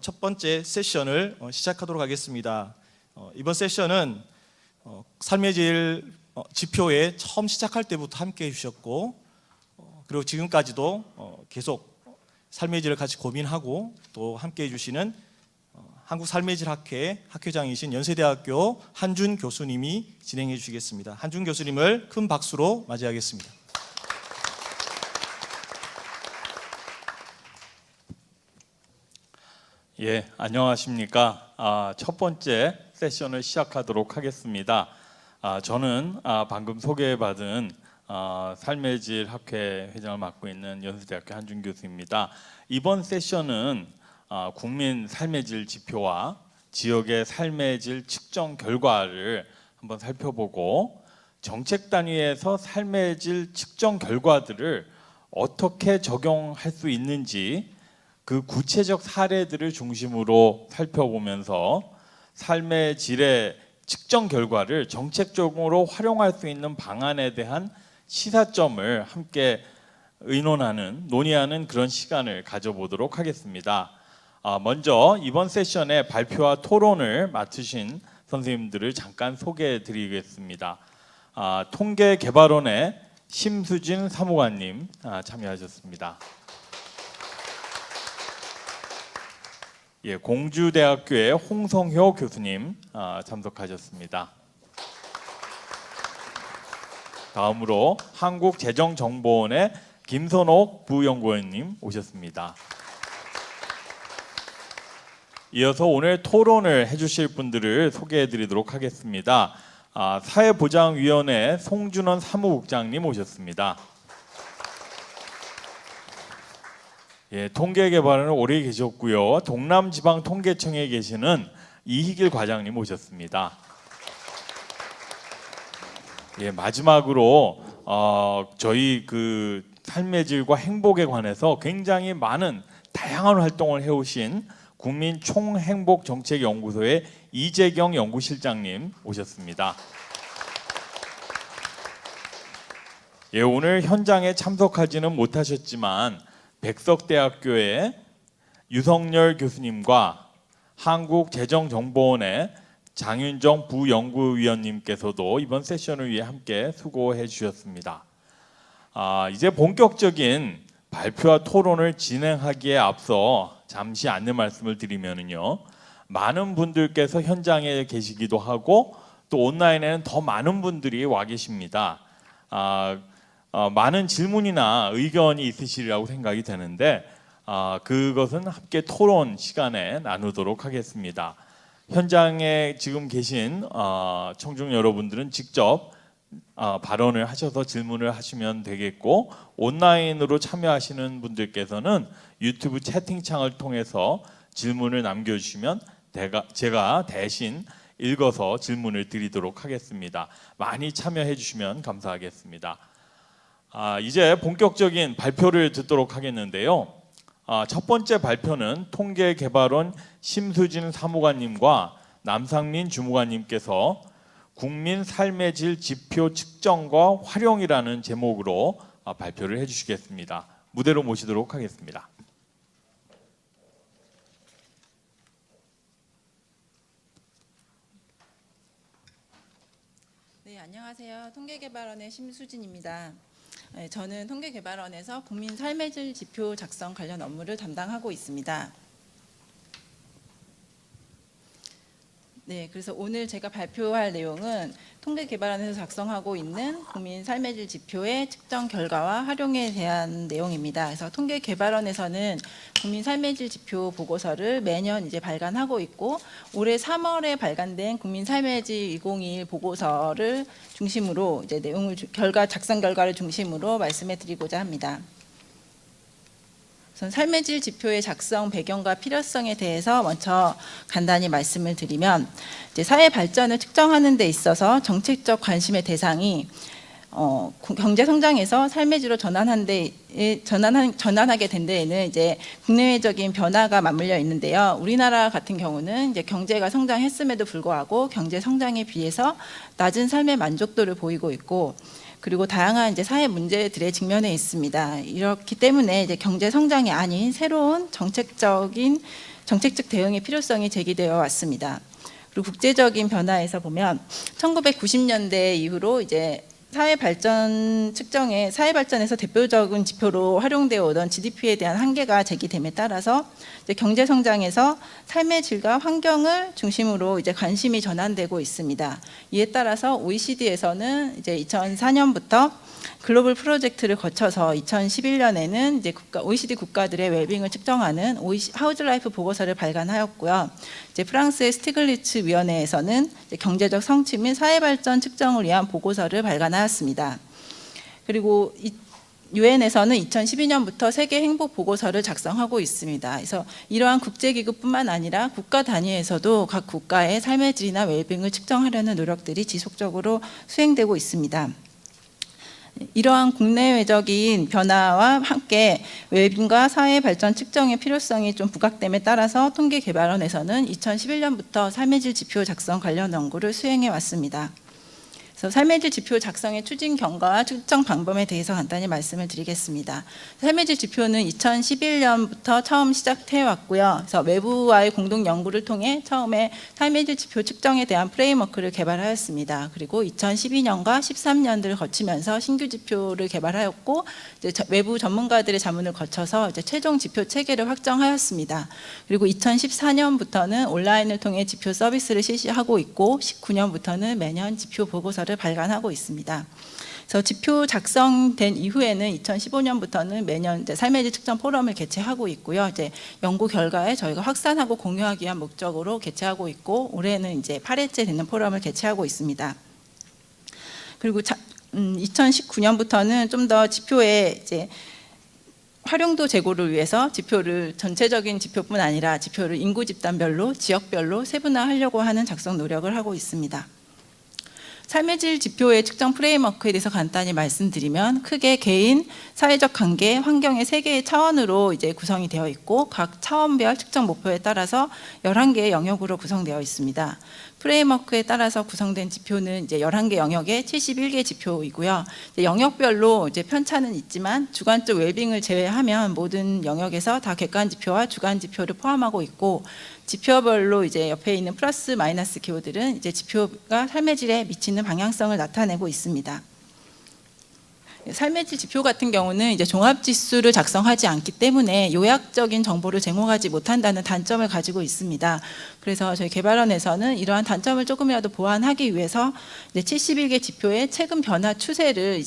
첫 번째 세션을 시작하도록 하겠습니다. 이번 세션은 삶의 질 지표에 처음 시작할 때부터 함께 해주셨고, 그리고 지금까지도 계속 삶의 질을 같이 고민하고 또 함께 해주시는 한국 삶의 질 학회 학회장이신 연세대학교 한준 교수님이 진행해 주시겠습니다. 한준 교수님을 큰 박수로 맞이하겠습니다. 예, 안녕하십니까. 첫 번째 세션을 시작하도록 하겠습니다. 저는 방금 소개받은 삶의 질 학회 회장을 맡고 있는 연세대학교 한준 교수입니다. 이번 세션은 국민 삶의 질 지표와 지역의 삶의 질 측정 결과를 한번 살펴보고, 정책 단위에서 삶의 질 측정 결과들을 어떻게 적용할 수 있는지 그 구체적 사례들을 중심으로 살펴보면서 삶의 질의 측정 결과를 정책적으로 활용할 수 있는 방안에 대한 시사점을 함께 논의하는 그런 시간을 가져보도록 하겠습니다. 먼저 이번 세션의 발표와 토론을 맡으신 선생님들을 잠깐 소개해 드리겠습니다. 통계개발원의 심수진 사무관님 참여하셨습니다. 예, 공주대학교의 홍성효 교수님 참석하셨습니다. 다음으로 한국재정정보원의 김선옥 부연구원님 오셨습니다. 이어서 오늘 토론을 해주실 분들을 소개해 드리도록 하겠습니다. 사회보장위원회 송준원 사무국장님 오셨습니다. 예, 통계개발은 오래 계셨고요. 동남지방통계청에 계시는 이희길 과장님 오셨습니다. 예, 마지막으로 저희 그 삶의 질과 행복에 관해서 굉장히 많은 다양한 활동을 해오신 국민총행복정책연구소의 이재경 연구실장님 오셨습니다. 예, 오늘 현장에 참석하지는 못하셨지만 백석대학교의 유성열 교수님과 한국재정정보원의 장윤정 부연구위원님께서도 이번 세션을 위해 함께 수고해 주셨습니다. 이제 본격적인 발표와 토론을 진행하기에 앞서 잠시 안내 말씀을 드리면요, 많은 분들께서 현장에 계시기도 하고 또 온라인에는 더 많은 분들이 와 계십니다. 많은 질문이나 의견이 있으시리라고 생각이 되는데 그것은 함께 토론 시간에 나누도록 하겠습니다. 현장에 지금 계신 청중 여러분들은 직접 발언을 하셔서 질문을 하시면 되겠고, 온라인으로 참여하시는 분들께서는 유튜브 채팅창을 통해서 질문을 남겨주시면 제가 대신 읽어서 질문을 드리도록 하겠습니다. 많이 참여해 주시면 감사하겠습니다. 이제 본격적인 발표를 듣도록 하겠는데요. 첫 번째 발표는 통계개발원 심수진 사무관님과 남상민 주무관님께서 국민 삶의 질 지표 측정과 활용이라는 제목으로 발표를 해주시겠습니다. 무대로 모시도록 하겠습니다. 네, 안녕하세요. 통계개발원의 심수진입니다. 저는 통계개발원에서 국민 삶의 질 지표 작성 관련 업무를 담당하고 있습니다. 네, 그래서 오늘 제가 발표할 내용은 통계개발원에서 작성하고 있는 국민 삶의 질 지표의 측정 결과와 활용에 대한 내용입니다. 그래서 통계개발원에서는 국민 삶의 질 지표 보고서를 매년 이제 발간하고 있고, 올해 3월에 발간된 국민 삶의 질 2021 보고서를 중심으로 이제 작성 결과를 중심으로 말씀해 드리고자 합니다. 우선 삶의 질 지표의 작성 배경과 필요성에 대해서 먼저 간단히 말씀을 드리면, 이제 사회 발전을 측정하는 데 있어서 정책적 관심의 대상이 경제 성장에서 삶의 질로 전환하게 된 데에는 이제 국내외적인 변화가 맞물려 있는데요. 우리나라 같은 경우는 이제 경제가 성장했음에도 불구하고 경제 성장에 비해서 낮은 삶의 만족도를 보이고 있고, 그리고 다양한 이제 사회 문제들에 직면해 있습니다. 이렇기 때문에 이제 경제 성장이 아닌 새로운 정책적인 정책적 대응의 필요성이 제기되어 왔습니다. 그리고 국제적인 변화에서 보면 1990년대 이후로 이제 사회 발전에서 대표적인 지표로 활용되어 오던 GDP에 대한 한계가 제기됨에 따라서 이제 경제 성장에서 삶의 질과 환경을 중심으로 이제 관심이 전환되고 있습니다. 이에 따라서 OECD에서는 이제 2004년부터 글로벌 프로젝트를 거쳐서 2011년에는 이제 OECD 국가들의 웰빙을 측정하는 하우즈 라이프 보고서를 발간하였고요. 이제 프랑스의 스티글리츠 위원회에서는 경제적 성취 및 사회 발전 측정을 위한 보고서를 발간하였습니다. 그리고 유엔에서는 2012년부터 세계 행복 보고서를 작성하고 있습니다. 그래서 이러한 국제기구뿐만 아니라 국가 단위에서도 각 국가의 삶의 질이나 웰빙을 측정하려는 노력들이 지속적으로 수행되고 있습니다. 이러한 국내외적인 변화와 함께 웰빙과 사회 발전 측정의 필요성이 좀 부각됨에 따라서 통계개발원에서는 2011년부터 삶의 질 지표 작성 관련 연구를 수행해 왔습니다. 그래서 삶의 질 지표 작성의 추진 경과와 측정 방법에 대해서 간단히 말씀을 드리겠습니다. 삶의 질 지표는 2011년부터 처음 시작해 왔고요. 그래서 외부와의 공동 연구를 통해 처음에 삶의 질 지표 측정에 대한 프레임워크를 개발하였습니다. 그리고 2012년과 13년들을 거치면서 신규 지표를 개발하였고 이제 외부 전문가들의 자문을 거쳐서 이제 최종 지표 체계를 확정하였습니다. 그리고 2014년부터는 온라인을 통해 지표 서비스를 실시하고 있고 19년부터는 매년 지표 보고서를 발간하고 있습니다. 그래서 지표 작성된 이후에는 2015년부터는 매년 이제 삶의 질 측정 포럼을 개최하고 있고요. 이제 연구 결과에 저희가 확산하고 공유하기 위한 목적으로 개최하고 있고 올해는 이제 8회째 되는 포럼을 개최하고 있습니다. 그리고 2019년부터는 좀 더 지표의 이제 활용도 제고를 위해서 지표를 전체적인 지표뿐 아니라 지표를 인구 집단별로 지역별로 세분화하려고 하는 작성 노력을 하고 있습니다. 삶의 질 지표의 측정 프레임워크에 대해서 간단히 말씀드리면 크게 개인, 사회적 관계, 환경의 3개의 차원으로 이제 구성이 되어 있고 각 차원별 측정 목표에 따라서 11개의 영역으로 구성되어 있습니다. 프레임워크에 따라서 구성된 지표는 이제 11개 영역의 71개 지표이고요. 이제 영역별로 이제 편차는 있지만 주관적 웰빙을 제외하면 모든 영역에서 다 객관 지표와 주관 지표를 포함하고 있고 지표별로 이제 옆에 있는 플러스 마이너스 기호들은 이제 지표가 삶의 질에 미치는 방향성을 나타내고 있습니다. 삶의 질 지표 같은 경우는 이제 종합 지수를 작성하지 않기 때문에 요약적인 정보를 제공하지 못한다는 단점을 가지고 있습니다. 그래서 저희 개발원에서는 이러한 단점을 조금이라도 보완하기 위해서 이제 71개 지표의 최근 변화 추세를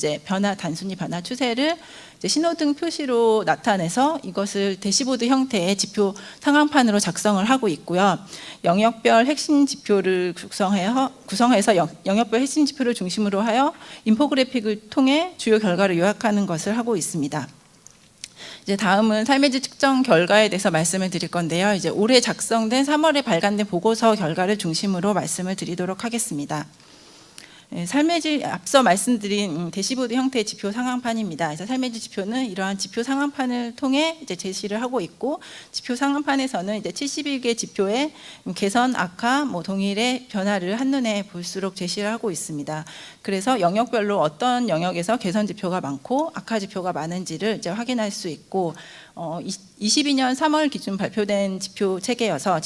단순히 변화 추세를 이제 신호등 표시로 나타내서 이것을 대시보드 형태의 지표 상황판으로 작성을 하고 있고요. 영역별 핵심 지표를 구성해서 영역별 핵심 지표를 중심으로 하여 인포그래픽을 통해 주요 결과를 요약하는 것을 하고 있습니다. 이제 다음은 삶의 질 측정 결과에 대해서 말씀을 드릴 건데요. 이제 올해 작성된 3월에 발간된 보고서 결과를 중심으로 말씀을 드리도록 하겠습니다. 삶의 질 앞서 말씀드린 대시보드 형태의 지표 상황판입니다. 그래서 삶의 질 지표는 이러한 지표 상황판을 통해 이제 제시를 하고 있고 지표 상황판에서는 이제 71개 지표의 개선, 악화, 동일의 변화를 한눈에 볼수록 제시를 하고 있습니다. 그래서 영역별로 어떤 영역에서 개선 지표가 많고 악화 지표가 많은지를 이제 확인할 수 있고 22년 3월 기준 발표된 지표여서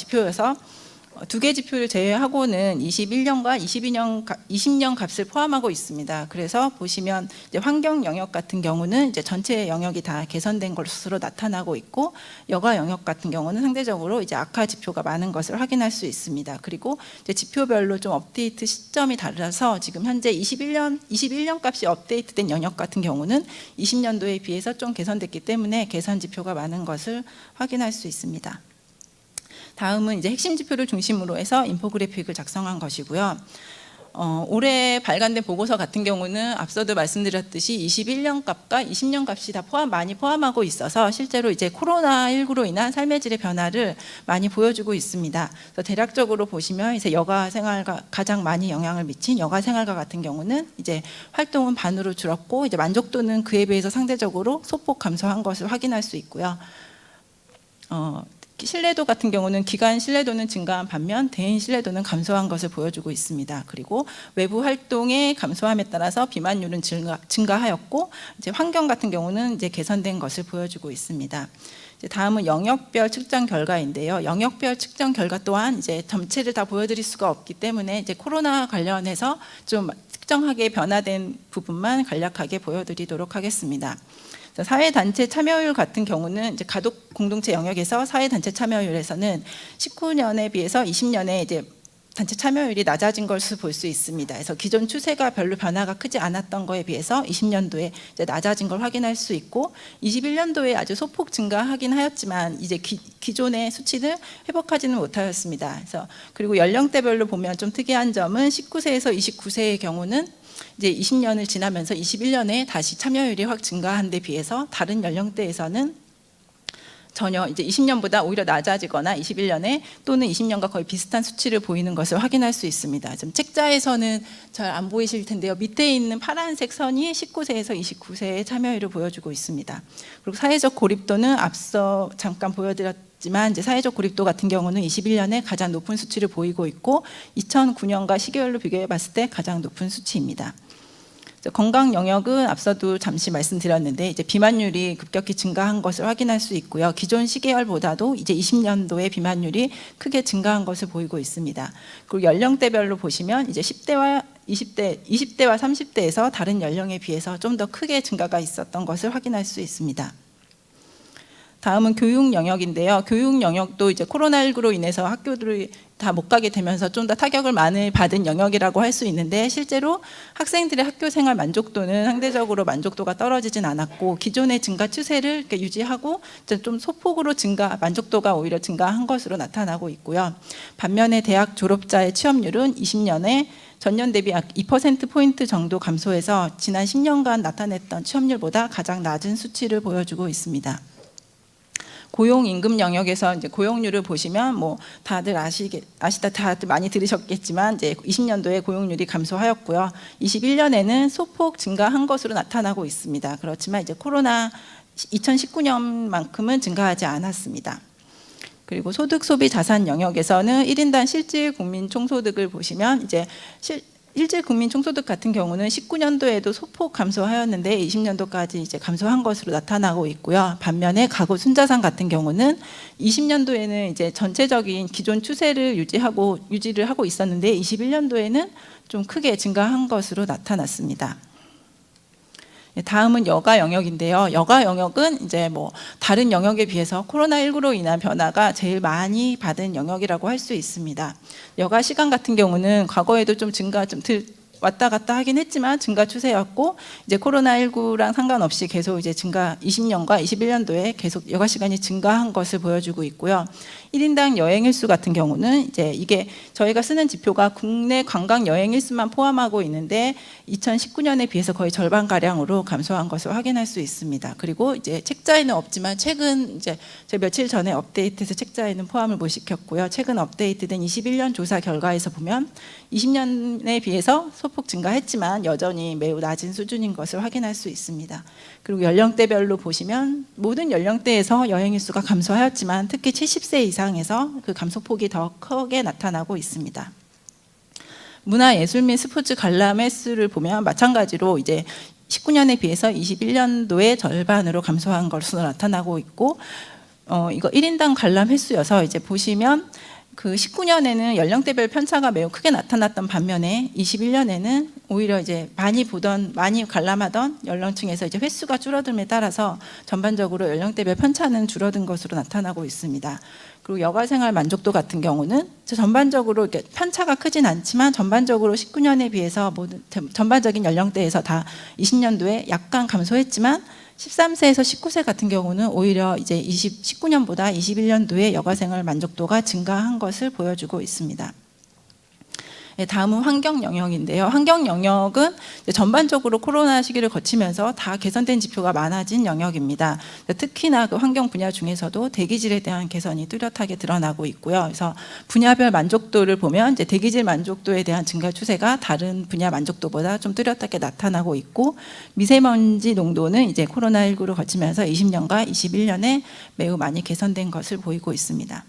2개 지표를 제외하고는 21년과 20년 값을 포함하고 있습니다. 그래서 보시면 이제 환경 영역 같은 경우는 이제 전체 영역이 다 개선된 것으로 나타나고 있고 여가 영역 같은 경우는 상대적으로 이제 악화 지표가 많은 것을 확인할 수 있습니다. 그리고 이제 지표별로 좀 업데이트 시점이 달라서 지금 현재 21년 값이 업데이트된 영역 같은 경우는 20년도에 비해서 좀 개선됐기 때문에 개선 지표가 많은 것을 확인할 수 있습니다. 다음은 이제 핵심 지표를 중심으로 해서 인포그래픽을 작성한 것이고요. 올해 발간된 보고서 같은 경우는 앞서도 말씀드렸듯이 21년 값과 20년 값이 다 많이 포함하고 있어서 실제로 이제 코로나19로 인한 삶의 질의 변화를 많이 보여주고 있습니다. 그래서 대략적으로 보시면 이제 여가 생활과 가장 많이 영향을 미친 여가 생활과 같은 경우는 이제 활동은 반으로 줄었고 이제 만족도는 그에 비해서 상대적으로 소폭 감소한 것을 확인할 수 있고요. 신뢰도 같은 경우는 기관 신뢰도는 증가한 반면 대인 신뢰도는 감소한 것을 보여주고 있습니다. 그리고 외부 활동의 감소함에 따라서 비만율은 증가하였고 이제 환경 같은 경우는 이제 개선된 것을 보여주고 있습니다. 이제 다음은 영역별 측정 결과인데요. 영역별 측정 결과 또한 이제 전체를 다 보여드릴 수가 없기 때문에 이제 코로나 관련해서 좀 특정하게 변화된 부분만 간략하게 보여드리도록 하겠습니다. 사회단체 참여율 같은 경우는 이제 가족 공동체 영역에서 사회단체 참여율에서는 19년에 비해서 20년에 이제 단체 참여율이 낮아진 것을 볼 수 있습니다. 그래서 기존 추세가 별로 변화가 크지 않았던 거에 비해서 20년도에 이제 낮아진 걸 확인할 수 있고 21년도에 아주 소폭 증가하긴 하였지만 이제 기존의 수치를 회복하지는 못하였습니다. 그래서 그리고 연령대별로 보면 좀 특이한 점은 19세에서 29세의 경우는 이제 20년을 지나면서 21년에 다시 참여율이 확 증가한 데 비해서 다른 연령대에서는 전혀 이제 20년보다 오히려 낮아지거나 21년에 또는 20년과 거의 비슷한 수치를 보이는 것을 확인할 수 있습니다. 지금 책자에서는 잘 안 보이실 텐데요. 밑에 있는 파란색 선이 19세에서 29세의 참여율을 보여주고 있습니다. 그리고 사회적 고립도는 앞서 잠깐 보여드렸지만 이제 사회적 고립도 같은 경우는 21년에 가장 높은 수치를 보이고 있고 2009년과 시계열로 비교해 봤을 때 가장 높은 수치입니다. 건강 영역은 앞서도 잠시 말씀드렸는데 이제 비만율이 급격히 증가한 것을 확인할 수 있고요. 기존 시계열보다도 이제 20년도에 비만율이 크게 증가한 것을 보이고 있습니다. 그리고 연령대별로 보시면 이제 10대와 20대와 30대에서 다른 연령에 비해서 좀 더 크게 증가가 있었던 것을 확인할 수 있습니다. 다음은 교육 영역인데요. 교육 영역도 이제 코로나19로 인해서 학교들이 다 못 가게 되면서 좀 더 타격을 많이 받은 영역이라고 할 수 있는데 실제로 학생들의 학교 생활 만족도는 상대적으로 만족도가 떨어지진 않았고 기존의 증가 추세를 이렇게 유지하고 좀 소폭으로 만족도가 오히려 증가한 것으로 나타나고 있고요. 반면에 대학 졸업자의 취업률은 20년에 전년 대비 약 2%포인트 정도 감소해서 지난 10년간 나타냈던 취업률보다 가장 낮은 수치를 보여주고 있습니다. 고용 임금 영역에서 이제 고용률을 보시면 뭐 다들 다들 많이 들으셨겠지만 이제 20년도에 고용률이 감소하였고요. 21년에는 소폭 증가한 것으로 나타나고 있습니다. 그렇지만 이제 코로나 2019년만큼은 증가하지 않았습니다. 그리고 소득 소비 자산 영역에서는 1인당 실질 국민 총소득을 보시면 이제 실질 국민 총소득 같은 경우는 19년도에도 소폭 감소하였는데 20년도까지 이제 감소한 것으로 나타나고 있고요. 반면에 가구 순자산 같은 경우는 20년도에는 이제 전체적인 기존 추세를 유지를 하고 있었는데 21년도에는 좀 크게 증가한 것으로 나타났습니다. 다음은 여가 영역인데요. 여가 영역은 이제 뭐 다른 영역에 비해서 코로나19로 인한 변화가 제일 많이 받은 영역이라고 할 수 있습니다. 여가 시간 같은 경우는 과거에도 좀 왔다 갔다 하긴 했지만 증가 추세였고 이제 코로나19랑 상관없이 계속 이제 20년과 21년도에 계속 여가 시간이 증가한 것을 보여주고 있고요. 1인당 여행 일수 같은 경우는 이제 이게 저희가 쓰는 지표가 국내 관광 여행 일수만 포함하고 있는데 2019년에 비해서 거의 절반 가량으로 감소한 것을 확인할 수 있습니다. 그리고 이제 책자에는 없지만 최근 이제 제가 며칠 전에 업데이트해서 책자에는 포함을 못 시켰고요. 최근 업데이트된 21년 조사 결과에서 보면 20년에 비해서 소폭 증가했지만 여전히 매우 낮은 수준인 것을 확인할 수 있습니다. 그리고 연령대별로 보시면 모든 연령대에서 여행 일수가 감소하였지만 특히 70세 이상에서 그 감소폭이 더 크게 나타나고 있습니다. 문화예술 및 스포츠 관람 횟수를 보면 마찬가지로 이제 19년에 비해서 21년도에 절반으로 감소한 것으로 나타나고 있고 이거 1인당 관람 횟수여서 이제 보시면 그 19년에는 연령대별 편차가 매우 크게 나타났던 반면에 21년에는 오히려 이제 많이 관람하던 연령층에서 이제 횟수가 줄어듦에 따라서 전반적으로 연령대별 편차는 줄어든 것으로 나타나고 있습니다. 그리고 여가생활 만족도 같은 경우는 전반적으로 이렇게 편차가 크진 않지만 전반적으로 19년에 비해서 전반적인 연령대에서 다 20년도에 약간 감소했지만 13세에서 19세 같은 경우는 오히려 이제 19년보다 21년도에 여가생활 만족도가 증가한 것을 보여주고 있습니다. 다음은 환경 영역인데요. 환경 영역은 전반적으로 코로나 시기를 거치면서 다 개선된 지표가 많아진 영역입니다. 특히나 그 환경 분야 중에서도 대기질에 대한 개선이 뚜렷하게 드러나고 있고요. 그래서 분야별 만족도를 보면 이제 대기질 만족도에 대한 증가 추세가 다른 분야 만족도보다 좀 뚜렷하게 나타나고 있고, 미세먼지 농도는 이제 코로나19를 거치면서 20년과 21년에 매우 많이 개선된 것을 보이고 있습니다.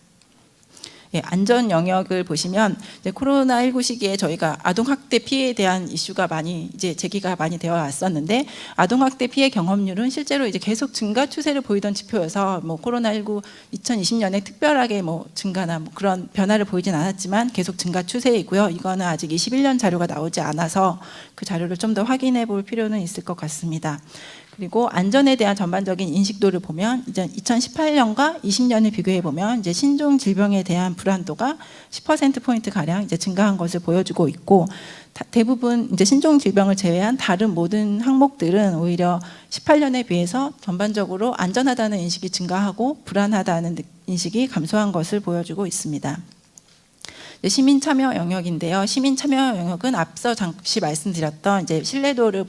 예, 안전 영역을 보시면 이제 코로나19 시기에 저희가 아동학대 피해에 대한 이슈가 많이 이제 제기가 많이 되어 왔었는데, 아동학대 피해 경험률은 실제로 이제 계속 증가 추세를 보이던 지표여서 뭐 코로나19 2020년에 특별하게 뭐 증가나 뭐 그런 변화를 보이진 않았지만 계속 증가 추세이고요. 이거는 아직 21년 자료가 나오지 않아서 그 자료를 좀 더 확인해 볼 필요는 있을 것 같습니다. 그리고 안전에 대한 전반적인 인식도를 보면 이제 2018년과 20년을 비교해 보면 이제 신종 질병에 대한 불안도가 10% 포인트 가량 이제 증가한 것을 보여주고 있고, 대부분 이제 신종 질병을 제외한 다른 모든 항목들은 오히려 18년에 비해서 전반적으로 안전하다는 인식이 증가하고 불안하다는 인식이 감소한 것을 보여주고 있습니다. 시민 참여 영역인데요. 시민 참여 영역은 앞서 잠시 말씀드렸던 이제 신뢰도를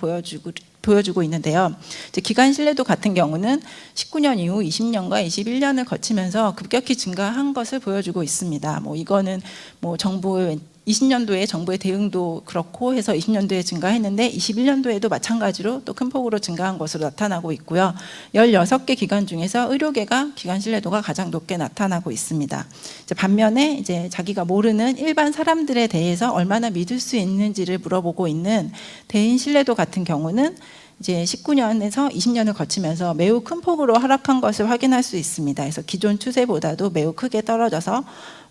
보여주고 있는데요. 이제 기관 신뢰도 같은 경우는 19년 이후 20년과 21년을 거치면서 급격히 증가한 것을 보여주고 있습니다. 뭐 이거는 뭐 정부의 20년도에 정부의 대응도 그렇고 해서 20년도에 증가했는데 21년도에도 마찬가지로 또 큰 폭으로 증가한 것으로 나타나고 있고요. 16개 기관 중에서 의료계가 기관 신뢰도가 가장 높게 나타나고 있습니다. 이제 반면에 이제 자기가 모르는 일반 사람들에 대해서 얼마나 믿을 수 있는지를 물어보고 있는 대인 신뢰도 같은 경우는 이제 19년에서 20년을 거치면서 매우 큰 폭으로 하락한 것을 확인할 수 있습니다. 그래서 기존 추세보다도 매우 크게 떨어져서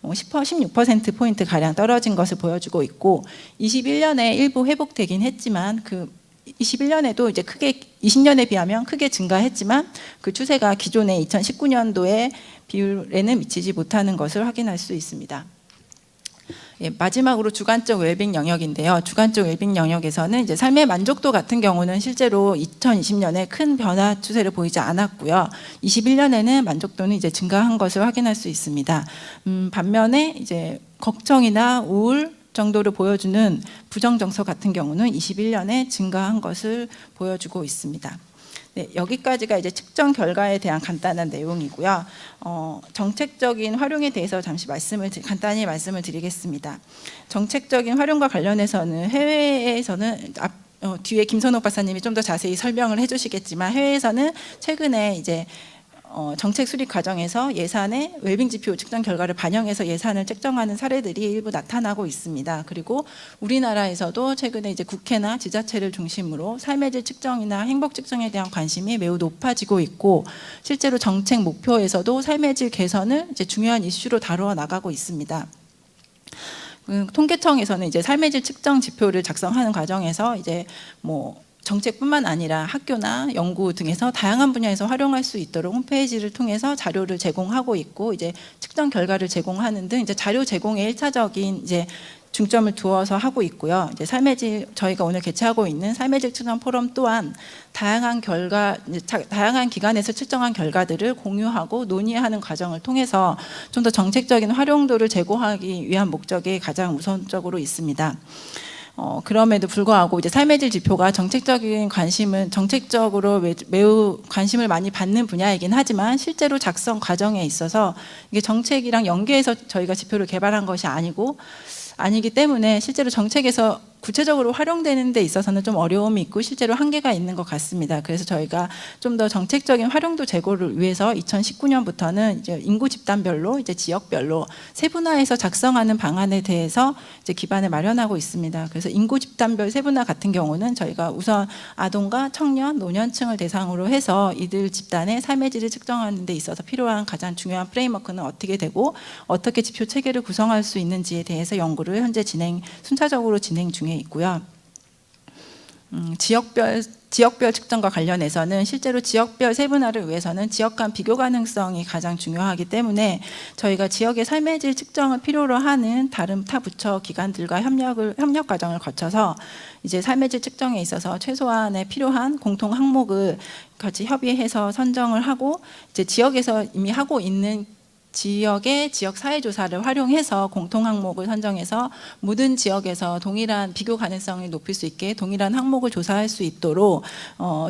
16% 포인트 가량 떨어진 것을 보여주고 있고, 21년에 일부 회복되긴 했지만 그 21년에도 이제 크게 20년에 비하면 크게 증가했지만 그 추세가 기존의 2019년도의 비율에는 미치지 못하는 것을 확인할 수 있습니다. 예, 마지막으로 주관적 웰빙 영역인데요. 주관적 웰빙 영역에서는 이제 삶의 만족도 같은 경우는 실제로 2020년에 큰 변화 추세를 보이지 않았고요. 21년에는 만족도는 이제 증가한 것을 확인할 수 있습니다. 반면에 이제 걱정이나 우울 정도를 보여주는 부정 정서 같은 경우는 21년에 증가한 것을 보여주고 있습니다. 네, 여기까지가 이제 측정 결과에 대한 간단한 내용이고요. 정책적인 활용에 대해서 잠시 간단히 말씀을 드리겠습니다. 정책적인 활용과 관련해서는 해외에서는 뒤에 김선옥 박사님이 좀 더 자세히 설명을 해주시겠지만, 해외에서는 최근에 이제 정책 수립 과정에서 예산의 웰빙 지표 측정 결과를 반영해서 예산을 책정하는 사례들이 일부 나타나고 있습니다. 그리고 우리나라에서도 최근에 이제 국회나 지자체를 중심으로 삶의 질 측정이나 행복 측정에 대한 관심이 매우 높아지고 있고, 실제로 정책 목표에서도 삶의 질 개선을 이제 중요한 이슈로 다루어 나가고 있습니다. 통계청에서는 이제 삶의 질 측정 지표를 작성하는 과정에서 이제 뭐 정책뿐만 아니라 학교나 연구 등에서 다양한 분야에서 활용할 수 있도록 홈페이지를 통해서 자료를 제공하고 있고, 이제 측정 결과를 제공하는 등 이제 자료 제공에 1차적인 이제 중점을 두어서 하고 있고요. 이제 삶의 질, 저희가 오늘 개최하고 있는 삶의 질 측정 포럼 또한 다양한 기관에서 측정한 결과들을 공유하고 논의하는 과정을 통해서 좀 더 정책적인 활용도를 제고하기 위한 목적이 가장 우선적으로 있습니다. 그럼에도 불구하고 이제 삶의 질 지표가 정책적으로 매우 관심을 많이 받는 분야이긴 하지만, 실제로 작성 과정에 있어서 이게 정책이랑 연계해서 저희가 지표를 개발한 것이 아니기 때문에 실제로 정책에서 구체적으로 활용되는 데 있어서는 좀 어려움이 있고 실제로 한계가 있는 것 같습니다. 그래서 저희가 좀 더 정책적인 활용도 제고를 위해서 2019년부터는 이제 인구 집단별로 이제 지역별로 세분화해서 작성하는 방안에 대해서 이제 기반을 마련하고 있습니다. 그래서 인구 집단별 세분화 같은 경우는 저희가 우선 아동과 청년, 노년층을 대상으로 해서 이들 집단의 삶의 질을 측정하는 데 있어서 필요한 가장 중요한 프레임워크는 어떻게 되고 어떻게 지표 체계를 구성할 수 있는지에 대해서 연구를 현재 순차적으로 진행 중에 있고요. 지역별 측정과 관련해서는 실제로 지역별 세분화를 위해서는 지역 간 비교 가능성이 가장 중요하기 때문에 저희가 지역의 삶의 질 측정을 필요로 하는 다른 타 부처 기관들과 협력 과정을 거쳐서 이제 삶의 질 측정에 있어서 최소한의 필요한 공통 항목을 같이 협의해서 선정을 하고, 이제 지역에서 이미 하고 있는 지역의 지역 사회 조사를 활용해서 공통 항목을 선정해서 모든 지역에서 동일한 비교 가능성을 높일 수 있게 동일한 항목을 조사할 수 있도록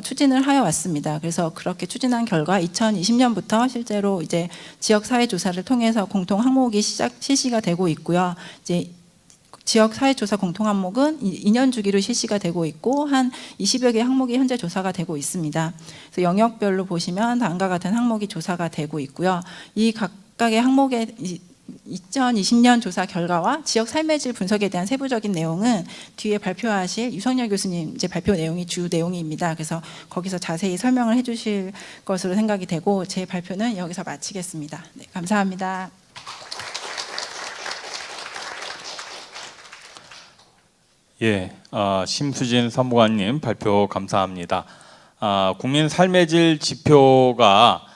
추진을 하여 왔습니다. 그래서 그렇게 추진한 결과 2020년부터 실제로 이제 지역 사회 조사를 통해서 공통 항목이 실시가 되고 있고요. 이제 지역 사회조사 공통 항목은 2년 주기로 실시가 되고 있고 한 20여 개 항목이 현재 조사가 되고 있습니다. 그래서 영역별로 보시면 다음과 같은 항목이 조사가 되고 있고요. 이 각각의 항목의 2020년 조사 결과와 지역 삶의 질 분석에 대한 세부적인 내용은 뒤에 발표하실 유성열 교수님 이제 발표 내용이 주 내용입니다. 그래서 거기서 자세히 설명을 해주실 것으로 생각이 되고 제 발표는 여기서 마치겠습니다. 네, 감사합니다. 예, 심수진 사무관님 발표 감사합니다. 국민 삶의 질 지표가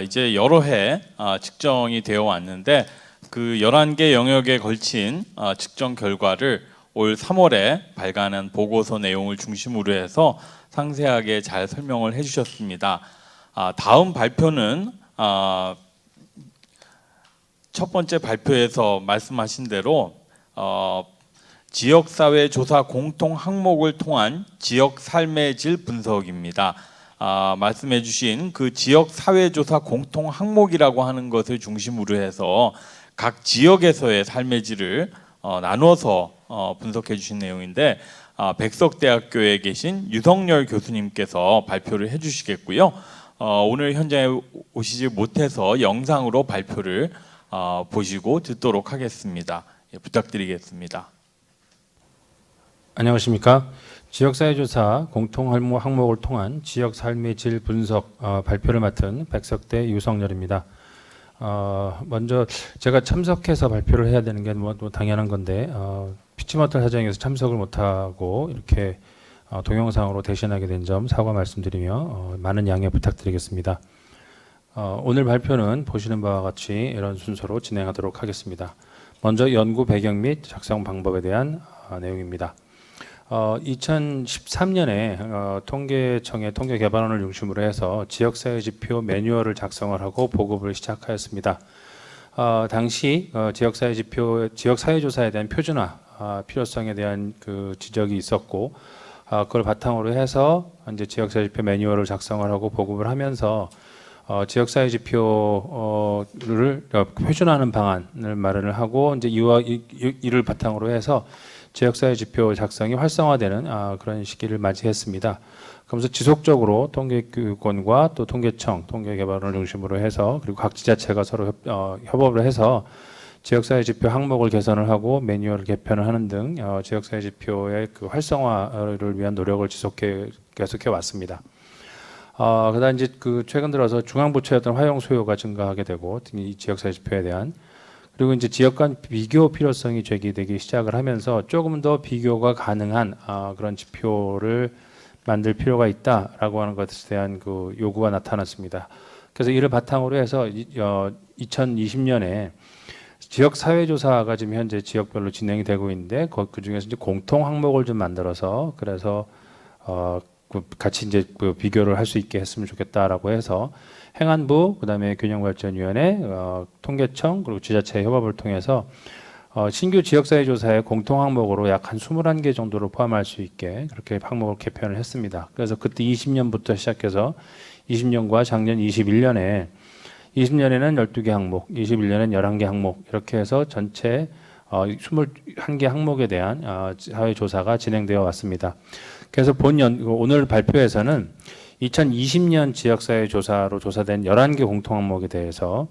이제 여러 해 측정이 되어 왔는데 그 11개 영역에 걸친 측정 결과를 올 3월에 발간한 보고서 내용을 중심으로 해서 상세하게 잘 설명을 해주셨습니다. 다음 발표는 첫 번째 발표에서 말씀하신 대로 지역사회 조사 공통 항목을 통한 지역 삶의 질 분석입니다. 말씀해 주신 그 지역사회 조사 공통 항목이라고 하는 것을 중심으로 해서 각 지역에서의 삶의 질을 나눠서 분석해 주신 내용인데 백석대학교에 계신 유성열 교수님께서 발표를 해 주시겠고요. 오늘 현장에 오시지 못해서 영상으로 발표를 보시고 듣도록 하겠습니다. 예, 부탁드리겠습니다. 안녕하십니까. 지역사회조사 공통 항목을 통한 지역 삶의 질 분석 발표를 맡은 백석대 유성열입니다. 먼저 제가 참석해서 발표를 해야 되는 게 뭐 당연한 건데 피치 못할 사정에서 참석을 못하고 이렇게 동영상으로 대신하게 된 점 사과 말씀드리며 많은 양해 부탁드리겠습니다. 오늘 발표는 보시는 바와 같이 이런 순서로 진행하도록 하겠습니다. 먼저 연구 배경 및 작성 방법에 대한 내용입니다. 2013년에 통계청의 통계개발원을 중심으로 해서 지역사회 지표 매뉴얼을 작성을 하고 보급을 시작하였습니다. 당시 지역사회 지표, 지역사회조사에 대한 표준화 필요성에 대한 그 지적이 있었고, 그걸 바탕으로 해서 이제 지역사회 지표 매뉴얼을 작성을 하고 보급을 하면서 지역사회 지표를 표준화하는 방안을 마련을 하고 이제 이를 바탕으로 해서 지역사회 지표 작성이 활성화되는 그런 시기를 맞이했습니다. 그러면서 지속적으로 통계교육원과 또 통계청, 통계개발원을 중심으로 해서 그리고 각 지자체가 서로 협업을 해서 지역사회 지표 항목을 개선을 하고 매뉴얼을 개편을 하는 등 지역사회 지표의 그 활성화를 위한 노력을 계속해 왔습니다. 그러다 이제 그 최근 들어서 중앙부처였던 활용 수요가 증가하게 되고 이 지역사회 지표에 대한 그리고 이제 지역 간 비교 필요성이 제기되기 시작을 하면서 조금 더 비교가 가능한 그런 지표를 만들 필요가 있다라고 하는 것에 대한 그 요구가 나타났습니다. 그래서 이를 바탕으로 해서 2020년에 지역 사회조사가 지금 현재 지역별로 진행이 되고 있는데 그 중에서 이제 공통 항목을 좀 만들어서 그래서 같이 이제 그 비교를 할 수 있게 했으면 좋겠다라고 해서 행안부, 그다음에 균형발전위원회, 통계청 그리고 지자체 협업을 통해서 신규 지역사회조사의 공통 항목으로 약 한 21개 정도를 포함할 수 있게 그렇게 항목을 개편을 했습니다. 그래서 그때 20년부터 시작해서 20년과 작년 21년에 20년에는 12개 항목, 21년에는 11개 항목 이렇게 해서 전체 21개 항목에 대한 사회조사가 진행되어 왔습니다. 그래서 오늘 발표에서는 2020년 지역사회조사로 조사된 11개 공통 항목에 대해서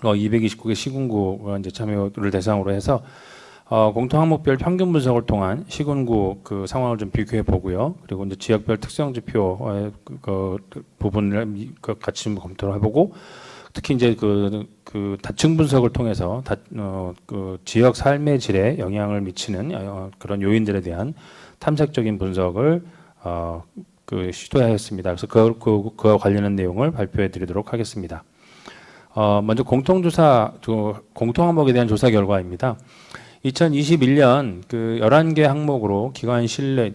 229개 시군구 이제 참여를 대상으로 해서 공통 항목별 평균 분석을 통한 시군구 그 상황을 좀 비교해 보고요. 그리고 이제 지역별 특성 지표의 그 부분을 같이 좀 검토를 해보고 특히 이제 그 다층 분석을 통해서 그 지역 삶의 질에 영향을 미치는 그런 요인들에 대한 탐색적인 분석을 시도하였습니다. 그래서 그와 관련한 내용을 발표해 드리도록 하겠습니다. 먼저 공통 항목에 대한 조사 결과입니다. 2021년 그 11개 항목으로 기관 신뢰,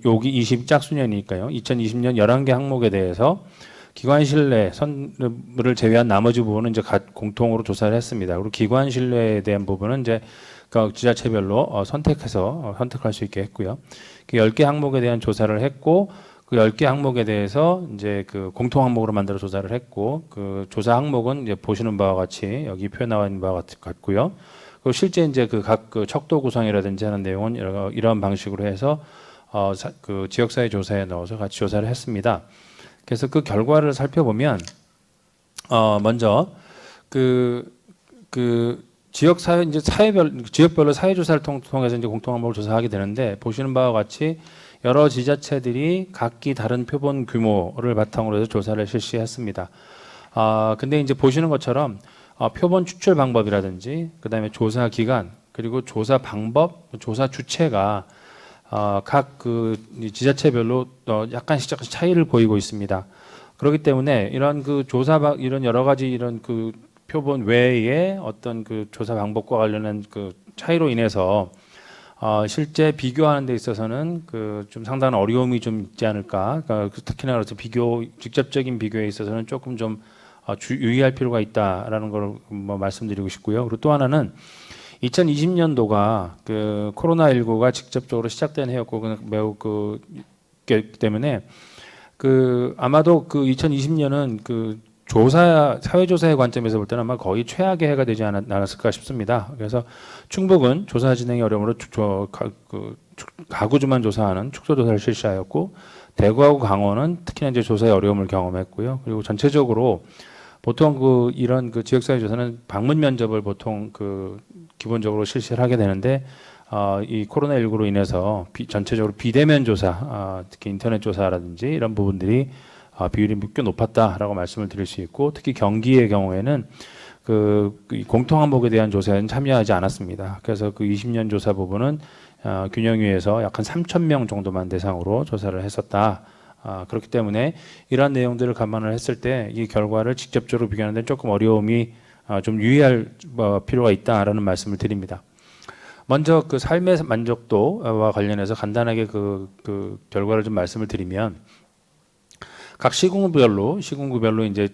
여기 20 짝수년이니까요. 2020년 11개 항목에 대해서 기관 신뢰 선을 제외한 나머지 부분은 이제 공통으로 조사를 했습니다. 그리고 기관 신뢰에 대한 부분은 이제 그 지자체별로 선택할 수 있게 했고요. 그 10개 항목에 대한 조사를 했고 그 10개 항목에 대해서 이제 그 공통 항목으로 만들어 조사를 했고 그 조사 항목은 이제 보시는 바와 같이 여기 표에 나와 있는 바와 같고요. 그리고 실제 이제 그 각 그 척도 구성이라든지 하는 내용은 이런 방식으로 해서 그 지역사회 조사에 넣어서 같이 조사를 했습니다. 그래서 그 결과를 살펴보면 먼저 그 지역사회 이제 지역별로 사회조사를 통해서 이제 공통 항목을 조사하게 되는데 보시는 바와 같이 여러 지자체들이 각기 다른 표본 규모를 바탕으로 해서 조사를 실시했습니다. 근데 이제 보시는 것처럼 표본 추출 방법이라든지 그다음에 조사 기간 그리고 조사 방법, 조사 주체가 각 그 지자체별로 약간씩 차이를 보이고 있습니다. 그렇기 때문에 이런 그 이런 여러 가지 이런 그 표본 외에 어떤 그 조사 방법과 관련한 그 차이로 인해서 실제 비교하는 데 있어서는 그 좀 상당한 어려움이 좀 있지 않을까. 그러니까 특히나 그래서 직접적인 비교에 있어서는 조금 좀 유의할 필요가 있다라는 걸 뭐 말씀드리고 싶고요. 그리고 또 하나는 2020년도가 그 코로나19가 직접적으로 시작된 해였고 매우 때문에 그 아마도 그 2020년은 그 사회조사의 관점에서 볼 때는 아마 거의 최악의 해가 되지 않았을까 싶습니다. 그래서 충북은 조사 진행이 어려움으로 가구주만 조사하는 축소조사를 실시하였고 대구하고 강원은 특히나 이제 조사의 어려움을 경험했고요. 그리고 전체적으로 보통 이런 지역사회 조사는 방문 면접을 보통 기본적으로 실시를 하게 되는데 이 코로나19로 인해서 전체적으로 비대면 조사, 특히 인터넷 조사라든지 이런 부분들이 비율이 꽤 높았다라고 말씀을 드릴 수 있고 특히 경기의 경우에는 공통 항목에 대한 조사에는 참여하지 않았습니다. 그래서 그 20년 조사 부분은 균형위에서 약 한 3,000명 정도만 대상으로 조사를 했었다. 그렇기 때문에 이러한 내용들을 감안을 했을 때 이 결과를 직접적으로 비교하는 데 조금 어려움이 좀 유의할 필요가 있다라는 말씀을 드립니다. 먼저 그 삶의 만족도와 관련해서 간단하게 그 결과를 좀 말씀을 드리면 각 시군구별로 이제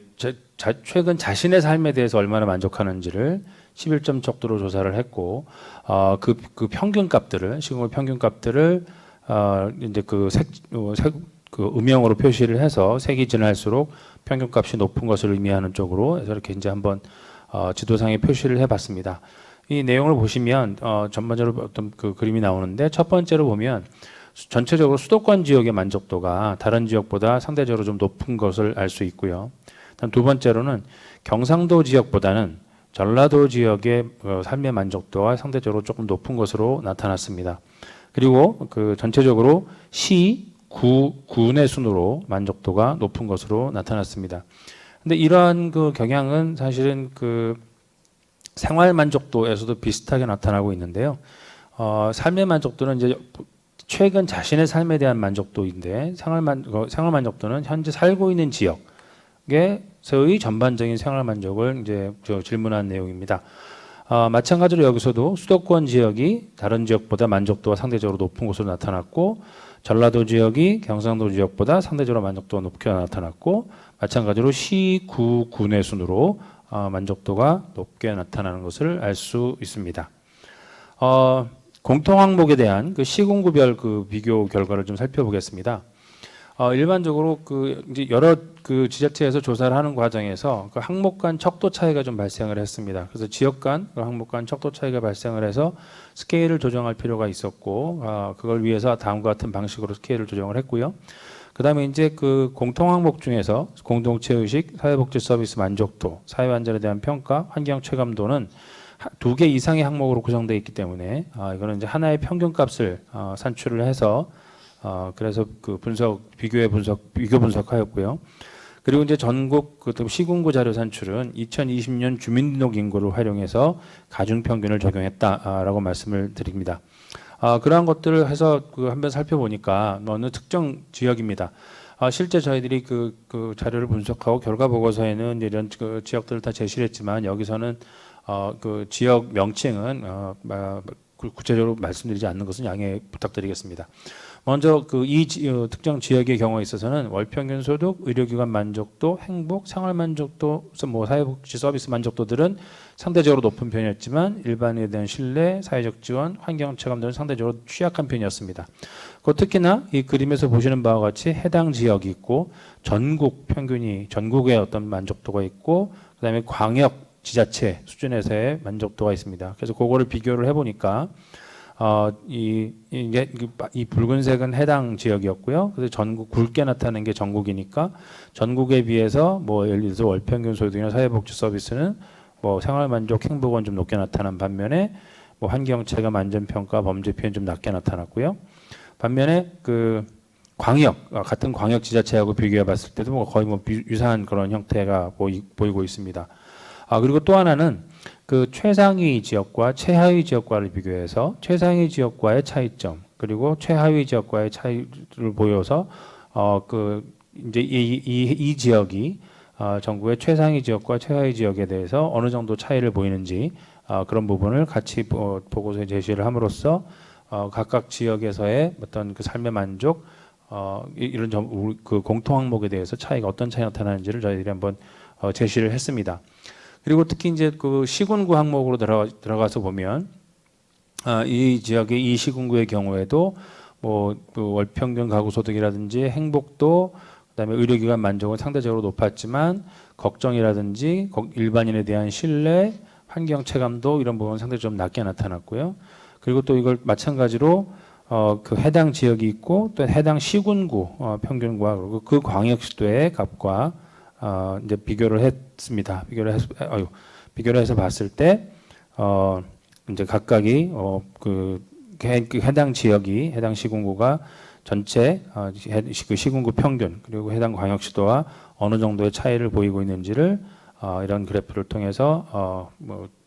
최근 자신의 삶에 대해서 얼마나 만족하는지를 11점 척도로 조사를 했고 그 평균값들을 시군구 평균값들을 이제 그 음영으로 표시를 해서 색이 진할수록 평균값이 높은 것을 의미하는 쪽으로 해서 이렇게 이제 한번 지도상에 표시를 해봤습니다. 이 내용을 보시면 전반적으로 어떤 그 그림이 나오는데 첫 번째로 보면 전체적으로 수도권 지역의 만족도가 다른 지역보다 상대적으로 좀 높은 것을 알 수 있고요. 다음 두 번째로는 경상도 지역보다는 전라도 지역의 삶의 만족도가 상대적으로 조금 높은 것으로 나타났습니다. 그리고 그 전체적으로 군의 순으로 만족도가 높은 것으로 나타났습니다. 근데 이러한 그 경향은 사실은 그 생활 만족도에서도 비슷하게 나타나고 있는데요. 삶의 만족도는 이제 최근 자신의 삶에 대한 만족도인데 생활 만족도는 현재 살고 있는 지역에서의 전반적인 생활 만족을 이제 질문한 내용입니다. 마찬가지로 여기서도 수도권 지역이 다른 지역보다 만족도가 상대적으로 높은 것으로 나타났고 전라도 지역이 경상도 지역보다 상대적으로 만족도가 높게 나타났고 마찬가지로 군의 순으로 만족도가 높게 나타나는 것을 알 수 있습니다. 공통 항목에 대한 그 시군구별 그 비교 결과를 좀 살펴보겠습니다. 일반적으로 이제 여러 지자체에서 조사를 하는 과정에서 그 항목 간 척도 차이가 좀 발생을 했습니다. 그래서 지역 간 항목 간 척도 차이가 발생을 해서 스케일을 조정할 필요가 있었고 그걸 위해서 다음과 같은 방식으로 스케일을 조정을 했고요. 그다음에 이제 그 공통 항목 중에서 공동체 의식, 사회복지 서비스 만족도, 사회 안전에 대한 평가, 환경 체감도는 2개 이상의 항목으로 구성되어 있기 때문에 이거는 이제 하나의 평균값을 산출을 해서 그래서 그 비교 분석하였고요. 그리고 이제 전국 시군구 자료 산출은 2020년 주민등록 인구를 활용해서 가중 평균을 적용했다라고 말씀을 드립니다. 그러한 것들을 해서 한번 살펴보니까 어느 특정 지역입니다. 실제 저희들이 그 자료를 분석하고 결과 보고서에는 이런 지역들을 다 제시를 했지만 여기서는 그 지역 명칭은 구체적으로 말씀드리지 않는 것은 양해 부탁드리겠습니다. 먼저 특정 지역의 경우에 있어서는 월평균 소득, 의료기관 만족도, 행복, 생활 만족도, 뭐 사회복지 서비스 만족도들은 상대적으로 높은 편이었지만 일반인에 대한 신뢰, 사회적 지원, 환경 체감들은 상대적으로 취약한 편이었습니다. 특히나 이 그림에서 보시는 바와 같이 해당 지역이 있고 전국 평균이 전국의 어떤 만족도가 있고 그다음에 광역 지자체 수준에서의 만족도가 있습니다. 그래서 그거를 비교를 해보니까 이 붉은색은 해당 지역이었고요. 그래서 전국 굵게 나타나는 게 전국이니까 전국에 비해서 뭐 예를 들어서 월평균 소득이나 사회복지 서비스는 뭐 생활만족, 행복은 좀 높게 나타난 반면에 뭐 환경체감, 안전평가, 범죄 피해는 좀 낮게 나타났고요. 반면에 그 광역 같은 광역 지자체하고 비교해 봤을 때도 뭐 거의 뭐 유사한 그런 형태가 보이고 있습니다. 그리고 또 하나는 그 최상위 지역과 최하위 지역과를 비교해서 최상위 지역과의 차이점 그리고 최하위 지역과의 차이를 보여서 이제 이 지역이 전국의 최상위 지역과 최하위 지역에 대해서 어느 정도 차이를 보이는지 그런 부분을 같이 보고서에 제시를 함으로써 각각 지역에서의 어떤 그 삶의 만족 이런 그 공통 항목에 대해서 차이가 어떤 차이 나타나는지를 저희들이 한번 제시를 했습니다. 그리고 특히 이제 그 시군구 항목으로 들어가서 보면 이 지역의 이 시군구의 경우에도 뭐 그 월평균 가구 소득이라든지 행복도 그다음에 의료기관 만족은 상대적으로 높았지만 걱정이라든지 일반인에 대한 신뢰, 환경 체감도 이런 부분은 상대적으로 좀 낮게 나타났고요. 그리고 또 이걸 마찬가지로 그 해당 지역이 있고 또 해당 시군구 평균과 그리고 그 광역시도의 값과 이제 비교를 했습니다. 비교를 해서 봤을 때 이제 각각이 그 해당 지역이 해당 시군구가 전체 그 시군구 평균 그리고 해당 광역시도와 어느 정도의 차이를 보이고 있는지를 이런 그래프를 통해서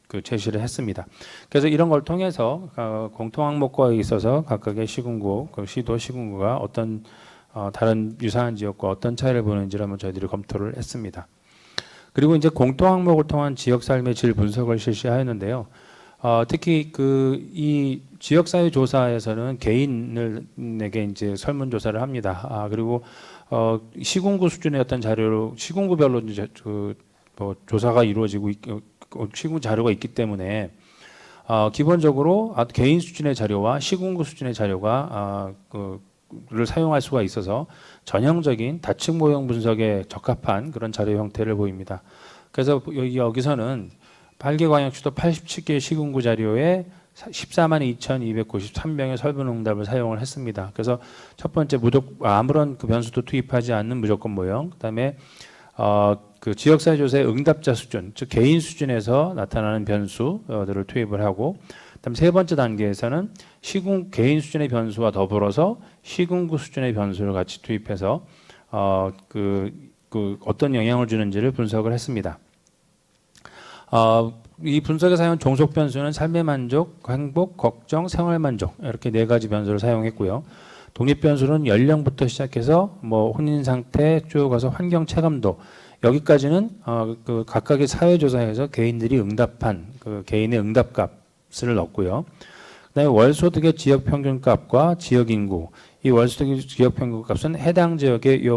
그 제시를 했습니다. 그래서 이런 걸 통해서 공통 항목과에 있어서 각각의 시군구, 그 시도 시군구가 어떤 다른 유사한 지역과 어떤 차이를 보이는지를 한번 저희들이 검토를 했습니다. 그리고 이제 공통 항목을 통한 지역 삶의 질 분석을 실시하였는데요. 특히 이 지역사회 조사에서는 개인에게 이제 설문 조사를 합니다. 그리고 시군구 수준의 어떤 자료로 시군구별로 이제 뭐 조사가 이루어지고 시군구 자료가 있기 때문에 기본적으로 개인 수준의 자료와 시군구 수준의 자료가 를 사용할 수가 있어서 전형적인 다층 모형 분석에 적합한 그런 자료 형태를 보입니다. 그래서 여기서는 8개 광역시도 87개 시군구 자료에 14만 2,293명의 설문 응답을 사용을 했습니다. 그래서 첫 번째 아무런 그 변수도 투입하지 않는 무조건 모형, 그다음에 그 지역사회 조사의 응답자 수준, 즉 개인 수준에서 나타나는 변수들을 투입을 하고, 그다음 세 번째 단계에서는 개인 수준의 변수와 더불어서 시군구 수준의 변수를 같이 투입해서 어떤 영향을 주는지를 분석을 했습니다. 이 분석에 사용한 종속 변수는 삶의 만족, 행복, 걱정, 생활 만족 이렇게 네 가지 변수를 사용했고요. 독립 변수는 연령부터 시작해서 뭐 혼인 상태 쭉 가서 환경 체감도 여기까지는 그 각각의 사회 조사에서 개인들이 응답한 그 개인의 응답값을 넣었고요. 그다음에 월소득의 지역 평균값과 지역 인구, 이 월소득의 지역 평균값은 해당 지역의 이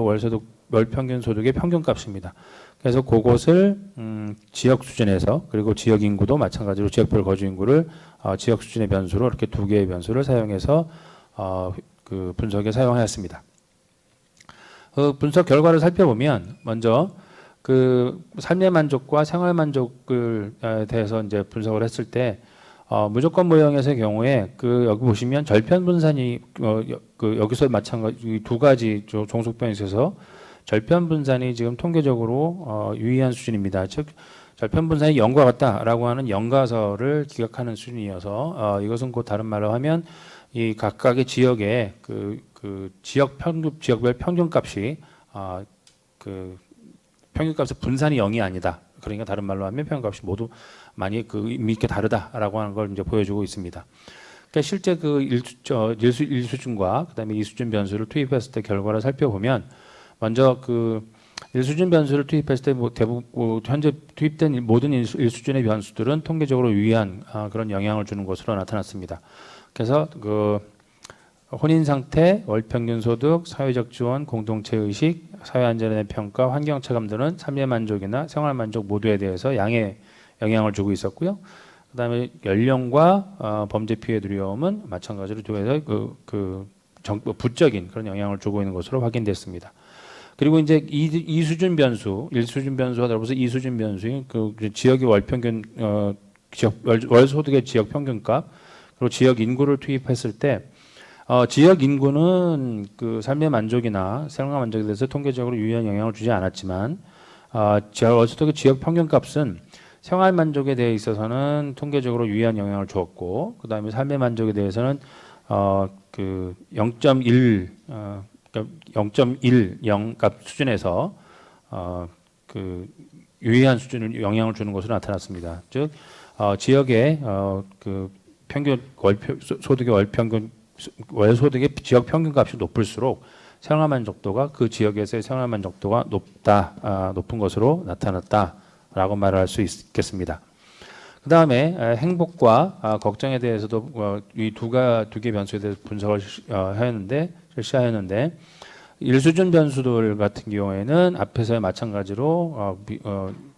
월평균 소득의 평균값입니다. 그래서 그것을 지역 수준에서 그리고 지역 인구도 마찬가지로 지역별 거주 인구를 지역 수준의 변수로 이렇게 두 개의 변수를 사용해서 그 분석에 사용하였습니다. 그 분석 결과를 살펴보면 먼저 그 삶의 만족과 생활 만족을 대해서 이제 분석을 했을 때 무조건 모형에서의 경우에 여기 보시면 절편 분산이 여기서 마찬가지 두 가지 종속변에 있어서 절편 분산이 지금 통계적으로 유의한 수준입니다. 즉 절편 분산이 0과 같다라고 하는 연가설을 기각하는 수준이어서 이것은 곧 다른 말로 하면 이 각각의 지역의 그 지역별 평균값이 그 평균값의 분산이 0이 아니다. 그러니까 다른 말로 하면 평균값이 모두 많이 의미 있게 다르다라고 하는 걸 이제 보여주고 있습니다. 그러니까 실제 그 1수준과 그다음에 2수준 변수를 투입했을 때 결과를 살펴보면 먼저 그 1수준 변수를 투입했을 때 대부분 현재 투입된 모든 1수준의 변수들은 통계적으로 유의한 그런 영향을 주는 것으로 나타났습니다. 그래서 혼인 상태, 월평균 소득, 사회적 지원, 공동체 의식, 사회 안전의 평가, 환경 체감 등은 삶의 만족이나 생활 만족 모두에 대해서 양에 영향을 주고 있었고요. 그다음에 연령과 범죄 피해 두려움은 마찬가지로 두에서 부적인 그런 영향을 주고 있는 것으로 확인됐습니다. 그리고 이제 이수준 변수, 1수준 변수와 더불어서 2수준 변수인 그 지역의 월평균 월 소득의 지역 평균값 그리고 지역 인구를 투입했을 때 지역 인구는 그 삶의 만족이나 생활 만족에 대해서 통계적으로 유의한 영향을 주지 않았지만 월 소득의 지역 평균값은 생활 만족에 대해 있어서는 통계적으로 유의한 영향을 주었고 그다음에 삶의 만족에 대해서는 그 0.1 0.10 값 수준에서 그 유의한 수준을 영향을 주는 것으로 나타났습니다. 즉 지역의 그 평균 소득의 월평균 월소득의 지역 평균값이 높을수록 생활 만족도가 그 지역에서의 생활 만족도가 높은 것으로 나타났다라고 말할 수 있겠습니다. 그 다음에 행복과 걱정에 대해서도 이 두 개 변수에 대해서 분석을 실시하였는데 일수준 변수들 같은 경우에는 앞에서의 마찬가지로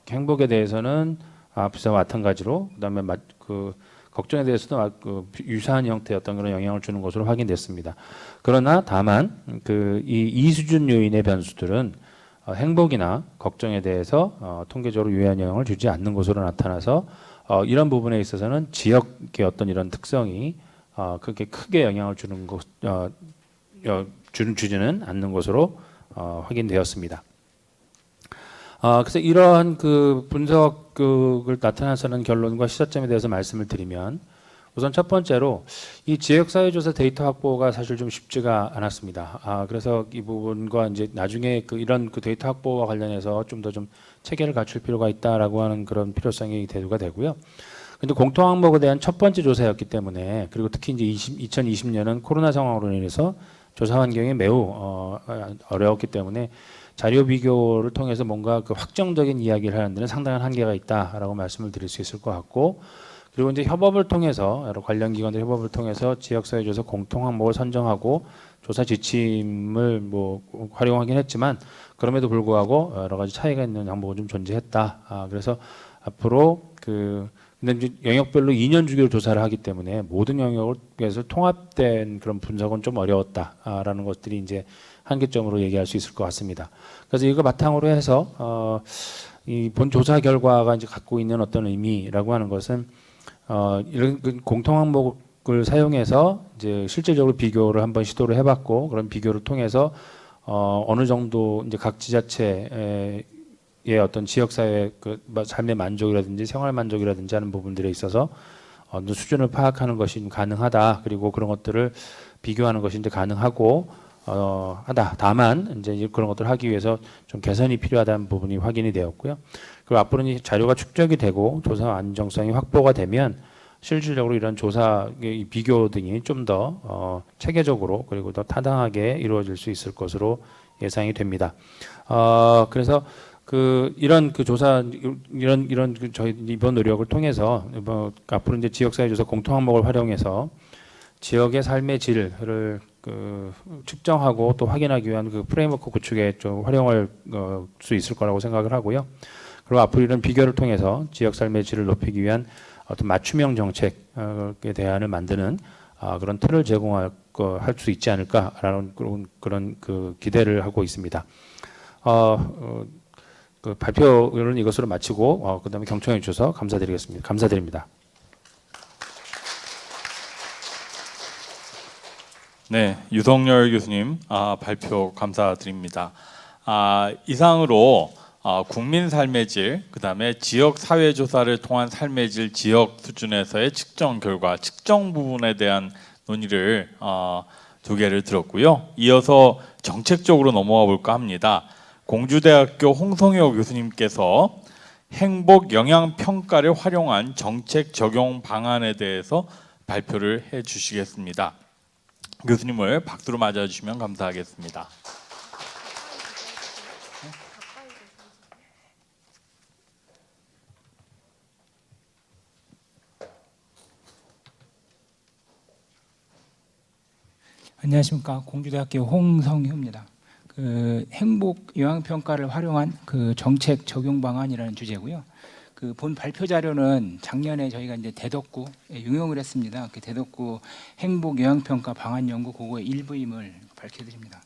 행복에 대해서는 앞에서 마찬가지로 그다음에 그 걱정에 대해서도 유사한 형태의 그런 영향을 주는 것으로 확인됐습니다. 그러나 다만 그 이 이수준 요인의 변수들은 행복이나 걱정에 대해서 통계적으로 유의한 영향을 주지 않는 것으로 나타나서 이런 부분에 있어서는 지역의 어떤 이런 특성이 그렇게 크게 영향을 주지는 않는 것으로 확인되었습니다. 그래서 이러한 그 분석을 나타나서는 결론과 시사점에 대해서 말씀을 드리면 우선 첫 번째로 이 지역사회조사 데이터 확보가 사실 좀 쉽지가 않았습니다. 그래서 이 부분과 이제 나중에 이런 데이터 확보와 관련해서 좀 더 좀 체계를 갖출 필요가 있다라고 하는 그런 필요성이 대두가 되고요. 근데 공통 항목에 대한 첫 번째 조사였기 때문에 그리고 특히 이제 2020년은 코로나 상황으로 인해서 조사 환경이 매우 어려웠기 때문에 자료 비교를 통해서 뭔가 그 확정적인 이야기를 하는 데는 상당한 한계가 있다라고 말씀을 드릴 수 있을 것 같고 그리고 이제 협업을 통해서 여러 관련 기관들 협업을 통해서 지역사회조사 공통 항목을 선정하고 조사 지침을 활용하긴 했지만 그럼에도 불구하고 여러 가지 차이가 있는 항목은 좀 존재했다. 그래서 앞으로 근데 이제 영역별로 2년 주기로 조사를 하기 때문에 모든 영역에서 통합된 그런 분석은 좀 어려웠다라는 것들이 이제 한계점으로 얘기할 수 있을 것 같습니다. 그래서 이거 바탕으로 해서 이 본 조사 결과가 이제 갖고 있는 어떤 의미라고 하는 것은 이런 공통 항목을 사용해서 이제 실질적으로 비교를 한번 시도를 해봤고 그런 비교를 통해서 어느 정도 이제 각 지자체의 어떤 지역사회 삶의 만족이라든지 생활 만족이라든지 하는 부분들에 있어서 어느 수준을 파악하는 것이 가능하다. 그리고 그런 것들을 비교하는 것이 이제 가능하고 하다. 다만 이제 그런 것들을 하기 위해서 좀 개선이 필요하다는 부분이 확인이 되었고요. 그리고 앞으로 이 자료가 축적이 되고 조사 안정성이 확보가 되면 실질적으로 이런 조사 비교 등이 좀 더 체계적으로 그리고 더 타당하게 이루어질 수 있을 것으로 예상이 됩니다. 그래서 이런 조사 이런 저희 이번 노력을 통해서 앞으로 이제 지역사회조사 공통 항목을 활용해서 지역의 삶의 질을 측정하고 또 확인하기 위한 프레임워크 구축에 좀 활용할 수 있을 거라고 생각을 하고요. 그리고 앞으로 이런 비교를 통해서 지역 삶의 질을 높이기 위한 어떤 맞춤형 정책의 대안을 만드는 그런 틀을 제공할 수 있지 않을까라는 그런 기대를 하고 있습니다. 발표를 이것으로 마치고 그다음에 경청해 주셔서 감사드리겠습니다. 감사드립니다. 네, 유성열 교수님 발표 감사드립니다. 이상으로 국민 삶의 질, 그다음에 지역 사회 조사를 통한 삶의 질 지역 수준에서의 측정 결과, 측정 부분에 대한 논의를 두 개를 들었고요. 이어서 정책적으로 넘어가 볼까 합니다. 공주대학교 홍성효 교수님께서 행복 영향 평가를 활용한 정책 적용 방안에 대해서 발표를 해 주시겠습니다. 교수님을 박수로 맞아 주시면 감사하겠습니다. 안녕하십니까. 공주대학교 홍성효입니다. 그 행복 영향평가를 활용한 그 정책 적용 방안이라는 주제고요. 그 본 발표 자료는 작년에 저희가 이제 대덕구에 응용을 했습니다. 그 대덕구 행복 영향평가 방안 연구 그거의 일부임을 밝혀드립니다.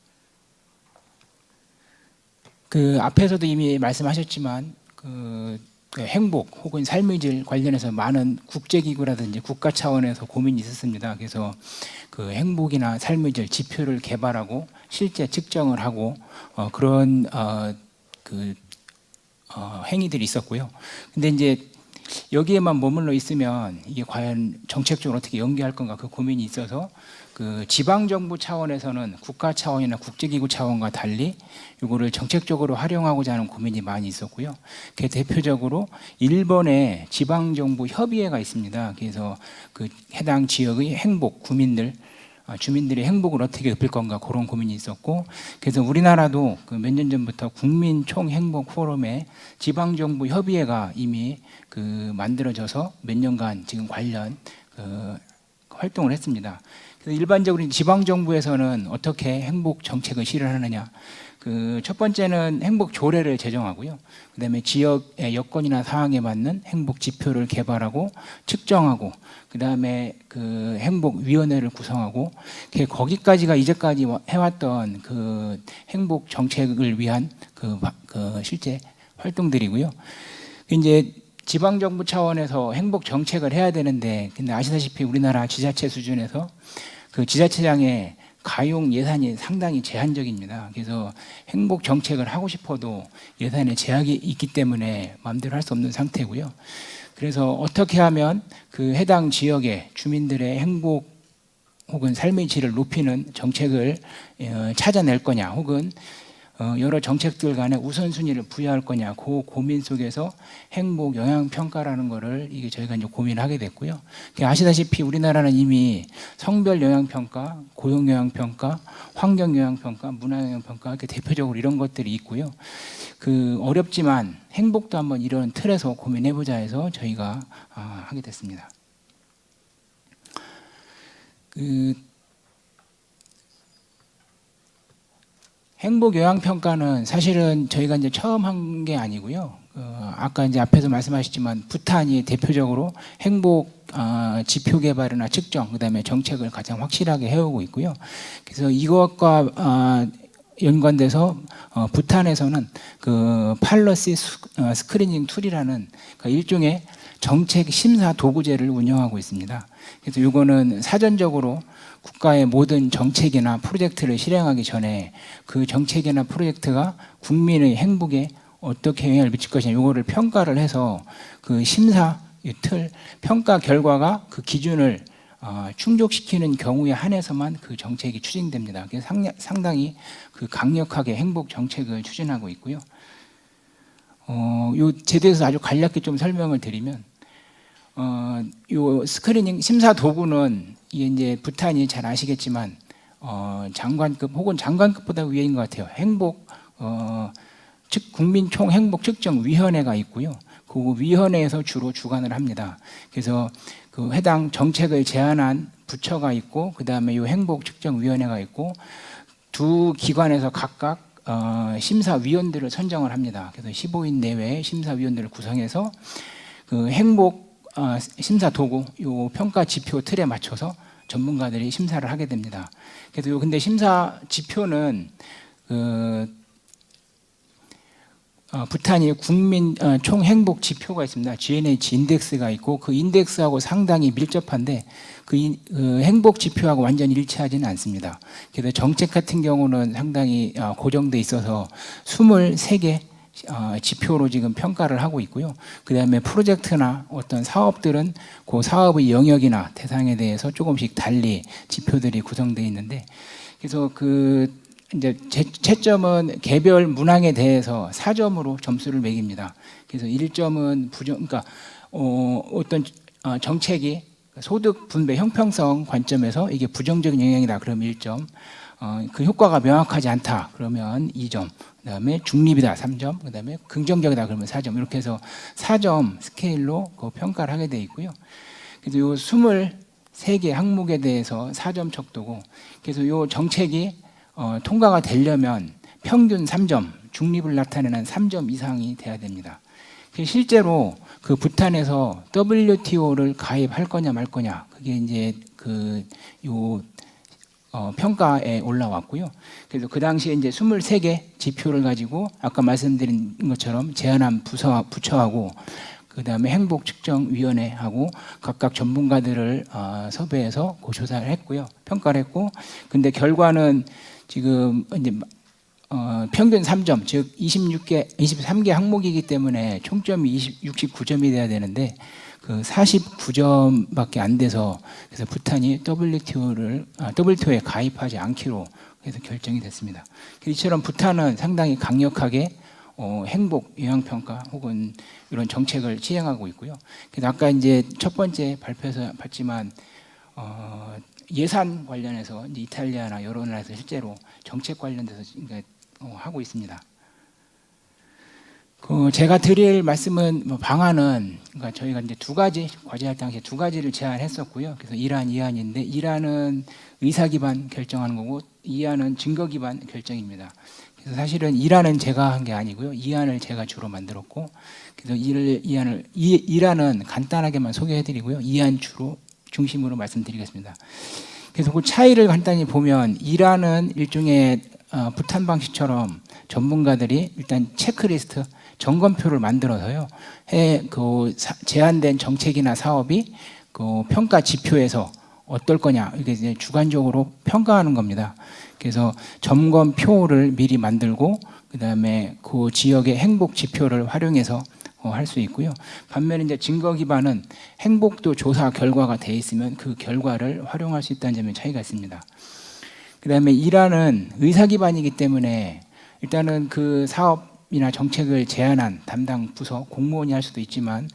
그 앞에서도 이미 말씀하셨지만 그 행복 혹은 삶의 질 관련해서 많은 국제기구라든지 국가 차원에서 고민이 있었습니다. 그래서 그 행복이나 삶의 질 지표를 개발하고 실제 측정을 하고 그런 행위들이 있었고요. 근데 이제 여기에만 머물러 있으면 이게 과연 정책적으로 어떻게 연계할 건가 그 고민이 있어서 그 지방 정부 차원에서는 국가 차원이나 국제기구 차원과 달리 이거를 정책적으로 활용하고자 하는 고민이 많이 있었고요. 그 대표적으로 일본의 지방 정부 협의회가 있습니다. 그래서 그 해당 지역의 행복 주민들의 행복을 어떻게 높일 건가 그런 고민이 있었고, 그래서 우리나라도 그 몇 년 전부터 국민 총행복 포럼의 지방 정부 협의회가 이미 그 만들어져서 몇 년간 지금 관련 그 활동을 했습니다. 그래서 일반적으로 지방 정부에서는 어떻게 행복 정책을 실현하느냐, 그 첫 번째는 행복 조례를 제정하고요. 그다음에 지역의 여건이나 상황에 맞는 행복 지표를 개발하고 측정하고, 그다음에 그 행복 위원회를 구성하고, 거기까지가 이제까지 해왔던 그 행복 정책을 위한 그 실제 활동들이고요. 이제 지방 정부 차원에서 행복 정책을 해야 되는데, 근데 아시다시피 우리나라 지자체 수준에서 그 지자체장의 가용 예산이 상당히 제한적입니다. 그래서 행복 정책을 하고 싶어도 예산에 제약이 있기 때문에 마음대로 할 수 없는 상태고요. 그래서 어떻게 하면 그 해당 지역의 주민들의 행복 혹은 삶의 질을 높이는 정책을 찾아낼 거냐, 혹은 여러 정책들 간에 우선순위를 부여할 거냐, 그 고민 속에서 행복 영향 평가라는 거를 이게 저희가 이제 고민하게 됐고요. 아시다시피 우리나라는 이미 성별 영향 평가, 고용 영향 평가, 환경 영향 평가, 문화 영향 평가 이렇게 대표적으로 이런 것들이 있고요. 그 어렵지만 행복도 한번 이런 틀에서 고민해 보자 해서 저희가 하게 됐습니다. 행복 영향 평가는 사실은 저희가 이제 처음 한 게 아니고요. 아까 이제 앞에서 말씀하셨지만 부탄이 대표적으로 행복 지표 개발이나 측정, 그다음에 정책을 가장 확실하게 해오고 있고요. 그래서 이것과 연관돼서 부탄에서는 그 팔러시 스크리닝 툴이라는 그 일종의 정책 심사 도구제를 운영하고 있습니다. 그래서 이거는 사전적으로 국가의 모든 정책이나 프로젝트를 실행하기 전에 그 정책이나 프로젝트가 국민의 행복에 어떻게 영향을 미칠 것이냐, 이거를 평가를 해서 그 심사 틀 평가 결과가 그 기준을 충족시키는 경우에 한해서만 그 정책이 추진됩니다. 그래서 상당히 그 강력하게 행복 정책을 추진하고 있고요. 요 제도에서 아주 간략히 좀 설명을 드리면, 요 스크리닝 심사 도구는 이게 이제 부탄이 잘 아시겠지만 장관급 혹은 장관급보다 위인 것 같아요. 행복 국민총 행복 측정 위원회가 있고요. 그 위원회에서 주로 주관을 합니다. 그래서 그 해당 정책을 제안한 부처가 있고, 그 다음에 이 행복 측정 위원회가 있고, 두 기관에서 각각 심사위원들을 선정을 합니다. 그래서 15인 내외의 심사위원들을 구성해서 그 행복 심사 도구, 요 평가 지표 틀에 맞춰서 전문가들이 심사를 하게 됩니다. 그래서 요 근데 심사 지표는 부탄이 국민 총 행복 지표가 있습니다. GNH 인덱스가 있고, 그 인덱스하고 상당히 밀접한데 그 행복 지표하고 완전히 일치하지는 않습니다. 그래서 정책 같은 경우는 상당히 고정돼 있어서 23개 지표로 지금 평가를 하고 있고요. 그 다음에 프로젝트나 어떤 사업들은 그 사업의 영역이나 대상에 대해서 조금씩 달리 지표들이 구성되어 있는데, 그래서 그 이제 채점은 개별 문항에 대해서 4점으로 점수를 매깁니다. 그래서 1점은 그러니까 어떤 정책이 소득 분배 형평성 관점에서 이게 부정적인 영향이다 그러면 1점, 그 효과가 명확하지 않다 그러면 2점, 그다음에 중립이다 3점, 그다음에 긍정적이다 그러면 4점, 이렇게 해서 4점 스케일로 그 평가를 하게 돼 있고요. 그래서 요 3개 항목에 대해서 4점 척도고, 그래서 이 정책이 통과가 되려면 평균 3점, 중립을 나타내는 3점 이상이 돼야 됩니다. 실제로 그 부탄에서 WTO를 가입할 거냐 말 거냐, 그게 이제 평가에 올라왔고요. 그래서 그 당시에 이제 23개 지표를 가지고 아까 말씀드린 것처럼 제안한 부처하고 그다음에 행복측정위원회하고 각각 전문가들을 섭외해서 조사를 했고요, 평가를 했고, 근데 결과는 지금 이제 평균 3점, 즉 23개 항목이기 때문에 총점이 69점이 돼야 되는데 그 49점밖에 안 돼서, 그래서 부탄이 WTO에 가입하지 않기로 해서 결정이 됐습니다. 이처럼 부탄은 상당히 강력하게 행복 영향평가 혹은 이런 정책을 시행하고 있고요. 그래서 아까 이제 첫 번째 발표에서 봤지만 예산 관련해서 이제 이탈리아나 여러 나라에서 실제로 정책 관련돼서 하고 있습니다. 제가 드릴 말씀은 방안은, 그러니까 저희가 이제 2가지 과제할 당시에 2가지를 제안했었고요. 그래서 1안, 2안인데 1안은 의사 기반 결정하는 거고 2안은 증거 기반 결정입니다. 그래서 사실은 1안은 제가 한 게 아니고요, 2안을 제가 주로 만들었고, 그래서 1안은 간단하게만 소개해드리고요, 2안 주로 중심으로 말씀드리겠습니다. 그래서 그 차이를 간단히 보면 1안은 일종의 부탄 방식처럼 전문가들이 일단 체크리스트, 점검표를 만들어서요, 제안된 정책이나 사업이 그 평가 지표에서 어떨 거냐, 이게 이제 주관적으로 평가하는 겁니다. 그래서 점검표를 미리 만들고 그다음에 그 지역의 행복 지표를 활용해서 할 수 있고요. 반면에 이제 증거 기반은 행복도 조사 결과가 돼 있으면 그 결과를 활용할 수 있다는 점에 차이가 있습니다. 그다음에 1안은 의사 기반이기 때문에 일단은 그 사업이나 정책을 제안한 담당 부서 공무원이 할 수도 있지만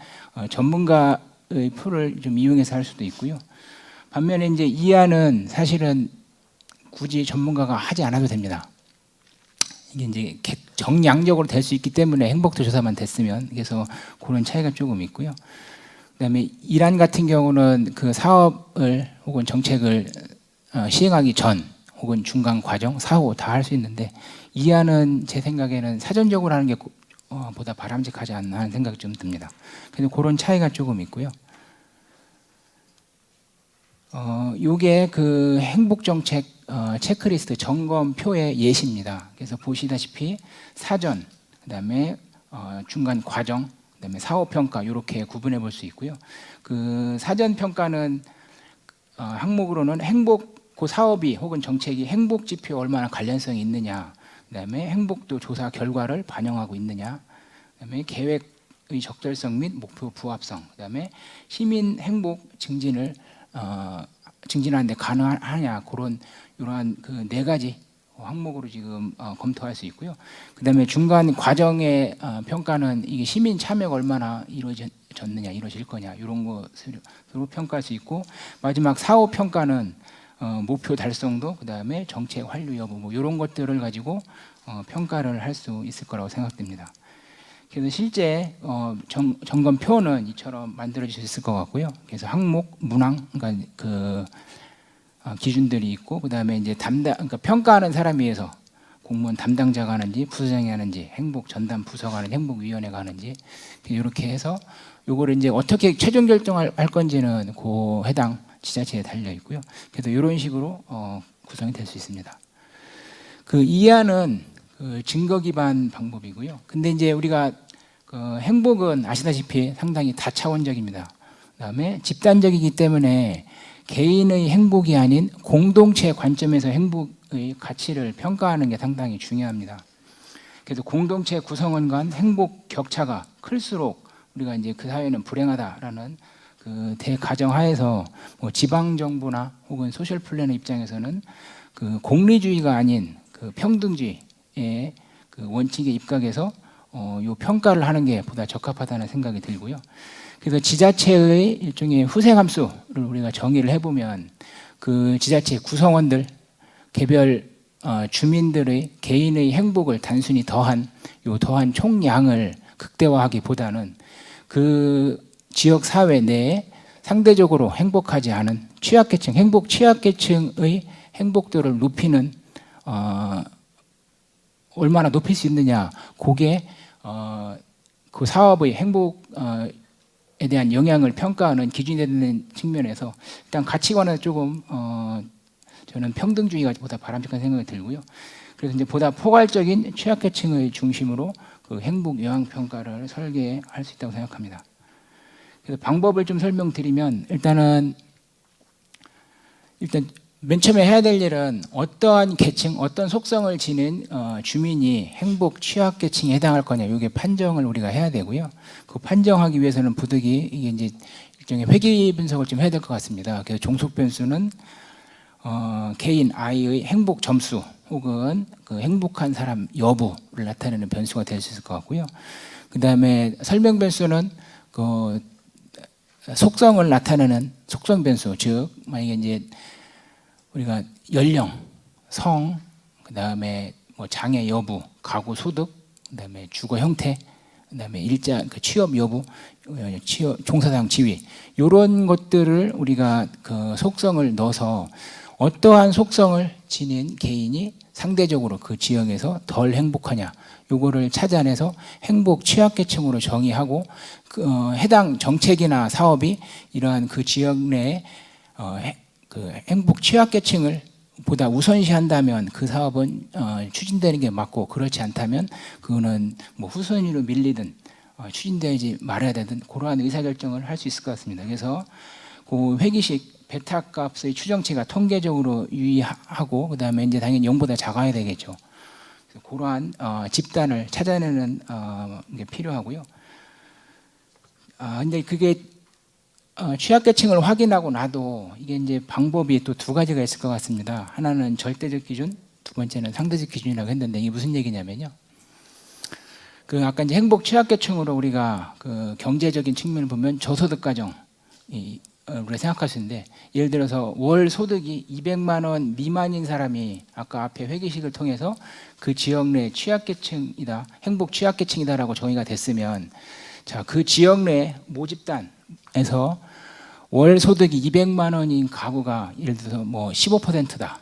전문가의 표를 좀 이용해서 할 수도 있고요. 반면에 이제 2안은 사실은 굳이 전문가가 하지 않아도 됩니다. 이게 이제 정량적으로 될 수 있기 때문에 행복도 조사만 됐으면, 그래서 그런 차이가 조금 있고요. 그다음에 1안 같은 경우는 그 사업을 혹은 정책을 시행하기 전 혹은 중간 과정, 사후 다 할 수 있는데 2안은 제 생각에는 사전적으로 하는 게 보다 바람직하지 않나 하는 생각이 좀 듭니다. 그래서 그런 차이가 조금 있고요. 요게 그 행복정책 체크리스트 점검표의 예시입니다. 그래서 보시다시피 사전, 그다음에 중간 과정, 그다음에 사후평가 이렇게 구분해 볼 수 있고요. 그 사전평가는 항목으로는 그 사업이 혹은 정책이 행복지표 얼마나 관련성이 있느냐, 그다음에 행복도 조사 결과를 반영하고 있느냐, 그다음에 계획의 적절성 및 목표 부합성, 그다음에 시민 행복 증진하는데 가능하냐, 이러한 그 4가지 항목으로 지금 검토할 수 있고요. 그다음에 중간 과정의 평가는 이게 시민 참여가 얼마나 이루어졌느냐, 이루어질 거냐, 이런 것으로 평가할 수 있고, 마지막 사후 평가는 목표 달성도, 그다음에 정책 완료 여부, 뭐 이런 것들을 가지고 평가를 할 수 있을 거라고 생각됩니다. 그래서 실제 점검표는 이처럼 만들어질 수 있을 것 같고요. 그래서 항목, 문항, 그러니까 그 기준들이 있고, 그다음에 이제 그러니까 평가하는 사람에 의해서 공무원 담당자가 하는지, 부서장이 하는지, 행복 전담 부서가 하는지, 행복위원회가 하는지, 이렇게 해서 요거를 이제 어떻게 최종 결정할 건지는 그 해당 지자체에 달려 있고요. 그래서 이런 식으로 구성이 될 수 있습니다. 그 2안은 그 증거 기반 방법이고요. 근데 이제 우리가 그 행복은 아시다시피 상당히 다차원적입니다. 그다음에 집단적이기 때문에 개인의 행복이 아닌 공동체 관점에서 행복의 가치를 평가하는 게 상당히 중요합니다. 그래서 공동체 구성원 간 행복 격차가 클수록 우리가 이제 그 사회는 불행하다라는 그 대가정 하에서 뭐 지방 정부나 혹은 소셜 플래너 입장에서는 그 공리주의가 아닌 그 평등주의의 그 원칙에 입각해서 요 평가를 하는 게 보다 적합하다는 생각이 들고요. 그래서 지자체의 일종의 후생함수를 우리가 정의를 해보면 그 지자체 구성원들, 개별 주민들의 개인의 행복을 단순히 더한 총량을 극대화하기보다는 그 지역 사회 내에 상대적으로 행복하지 않은 취약계층, 행복 취약계층의 행복도를 높이는 얼마나 높일 수 있느냐, 그게 그 사업의 행복에 대한 영향을 평가하는 기준이 되는 측면에서 일단 가치관은 조금 저는 평등주의가 보다 바람직한 생각이 들고요. 그래서 이제 보다 포괄적인 취약계층의 중심으로 그 행복 영향 평가를 설계할 수 있다고 생각합니다. 그래서 방법을 좀 설명드리면 일단 맨 처음에 해야 될 일은 어떠한 계층, 어떤 속성을 지닌 주민이 행복 취약계층에 해당할 거냐, 이게 판정을 우리가 해야 되고요. 그 판정하기 위해서는 부득이 이게 이제 일종의 회귀 분석을 좀 해야 될 것 같습니다. 그래서 종속 변수는 개인 아이의 행복 점수 혹은 그 행복한 사람 여부를 나타내는 변수가 될 수 있을 것 같고요. 그 다음에 설명 변수는 그 속성을 나타내는 속성 변수, 즉 만약에 이제 우리가 연령, 성, 그 다음에 뭐 장애 여부, 가구 소득, 그 다음에 주거 형태, 그 다음에 일자 그 취업 여부, 취업 종사상 지위, 이런 것들을 우리가 그 속성을 넣어서 어떠한 속성을 지닌 개인이 상대적으로 그 지역에서 덜 행복하냐, 요거를 찾아내서 행복 취약계층으로 정의하고 그 해당 정책이나 사업이 이러한 그 지역 내에 그 행복 취약계층을 보다 우선시한다면 그 사업은 추진되는 게 맞고, 그렇지 않다면 그거는 뭐 후순위로 밀리든 추진되지 말아야 되든 그러한 의사결정을 할 수 있을 것 같습니다. 그래서 그 회기식 베타값의 추정치가 통계적으로 유의하고, 그 다음에 이제 당연히 0보다 작아야 되겠죠. 그래서 그러한 집단을 찾아내는 게 필요하고요. 근데 그게 취약계층을 확인하고 나도 이게 이제 방법이 또 두 가지가 있을 것 같습니다. 하나는 절대적 기준, 두 번째는 상대적 기준이라고 했는데, 이게 무슨 얘기냐면요. 그 아까 이제 행복 취약계층으로 우리가 그 경제적인 측면을 보면 저소득 가정 우리가 생각할 수 있는데, 예를 들어서 월 소득이 200만 원 미만인 사람이 아까 앞에 회계식을 통해서 그 지역 내 취약계층이다, 행복 취약계층이다라고 정의가 됐으면, 자, 그 지역 내 모집단에서 월 소득이 200만 원인 가구가 예를 들어서 뭐 15%다.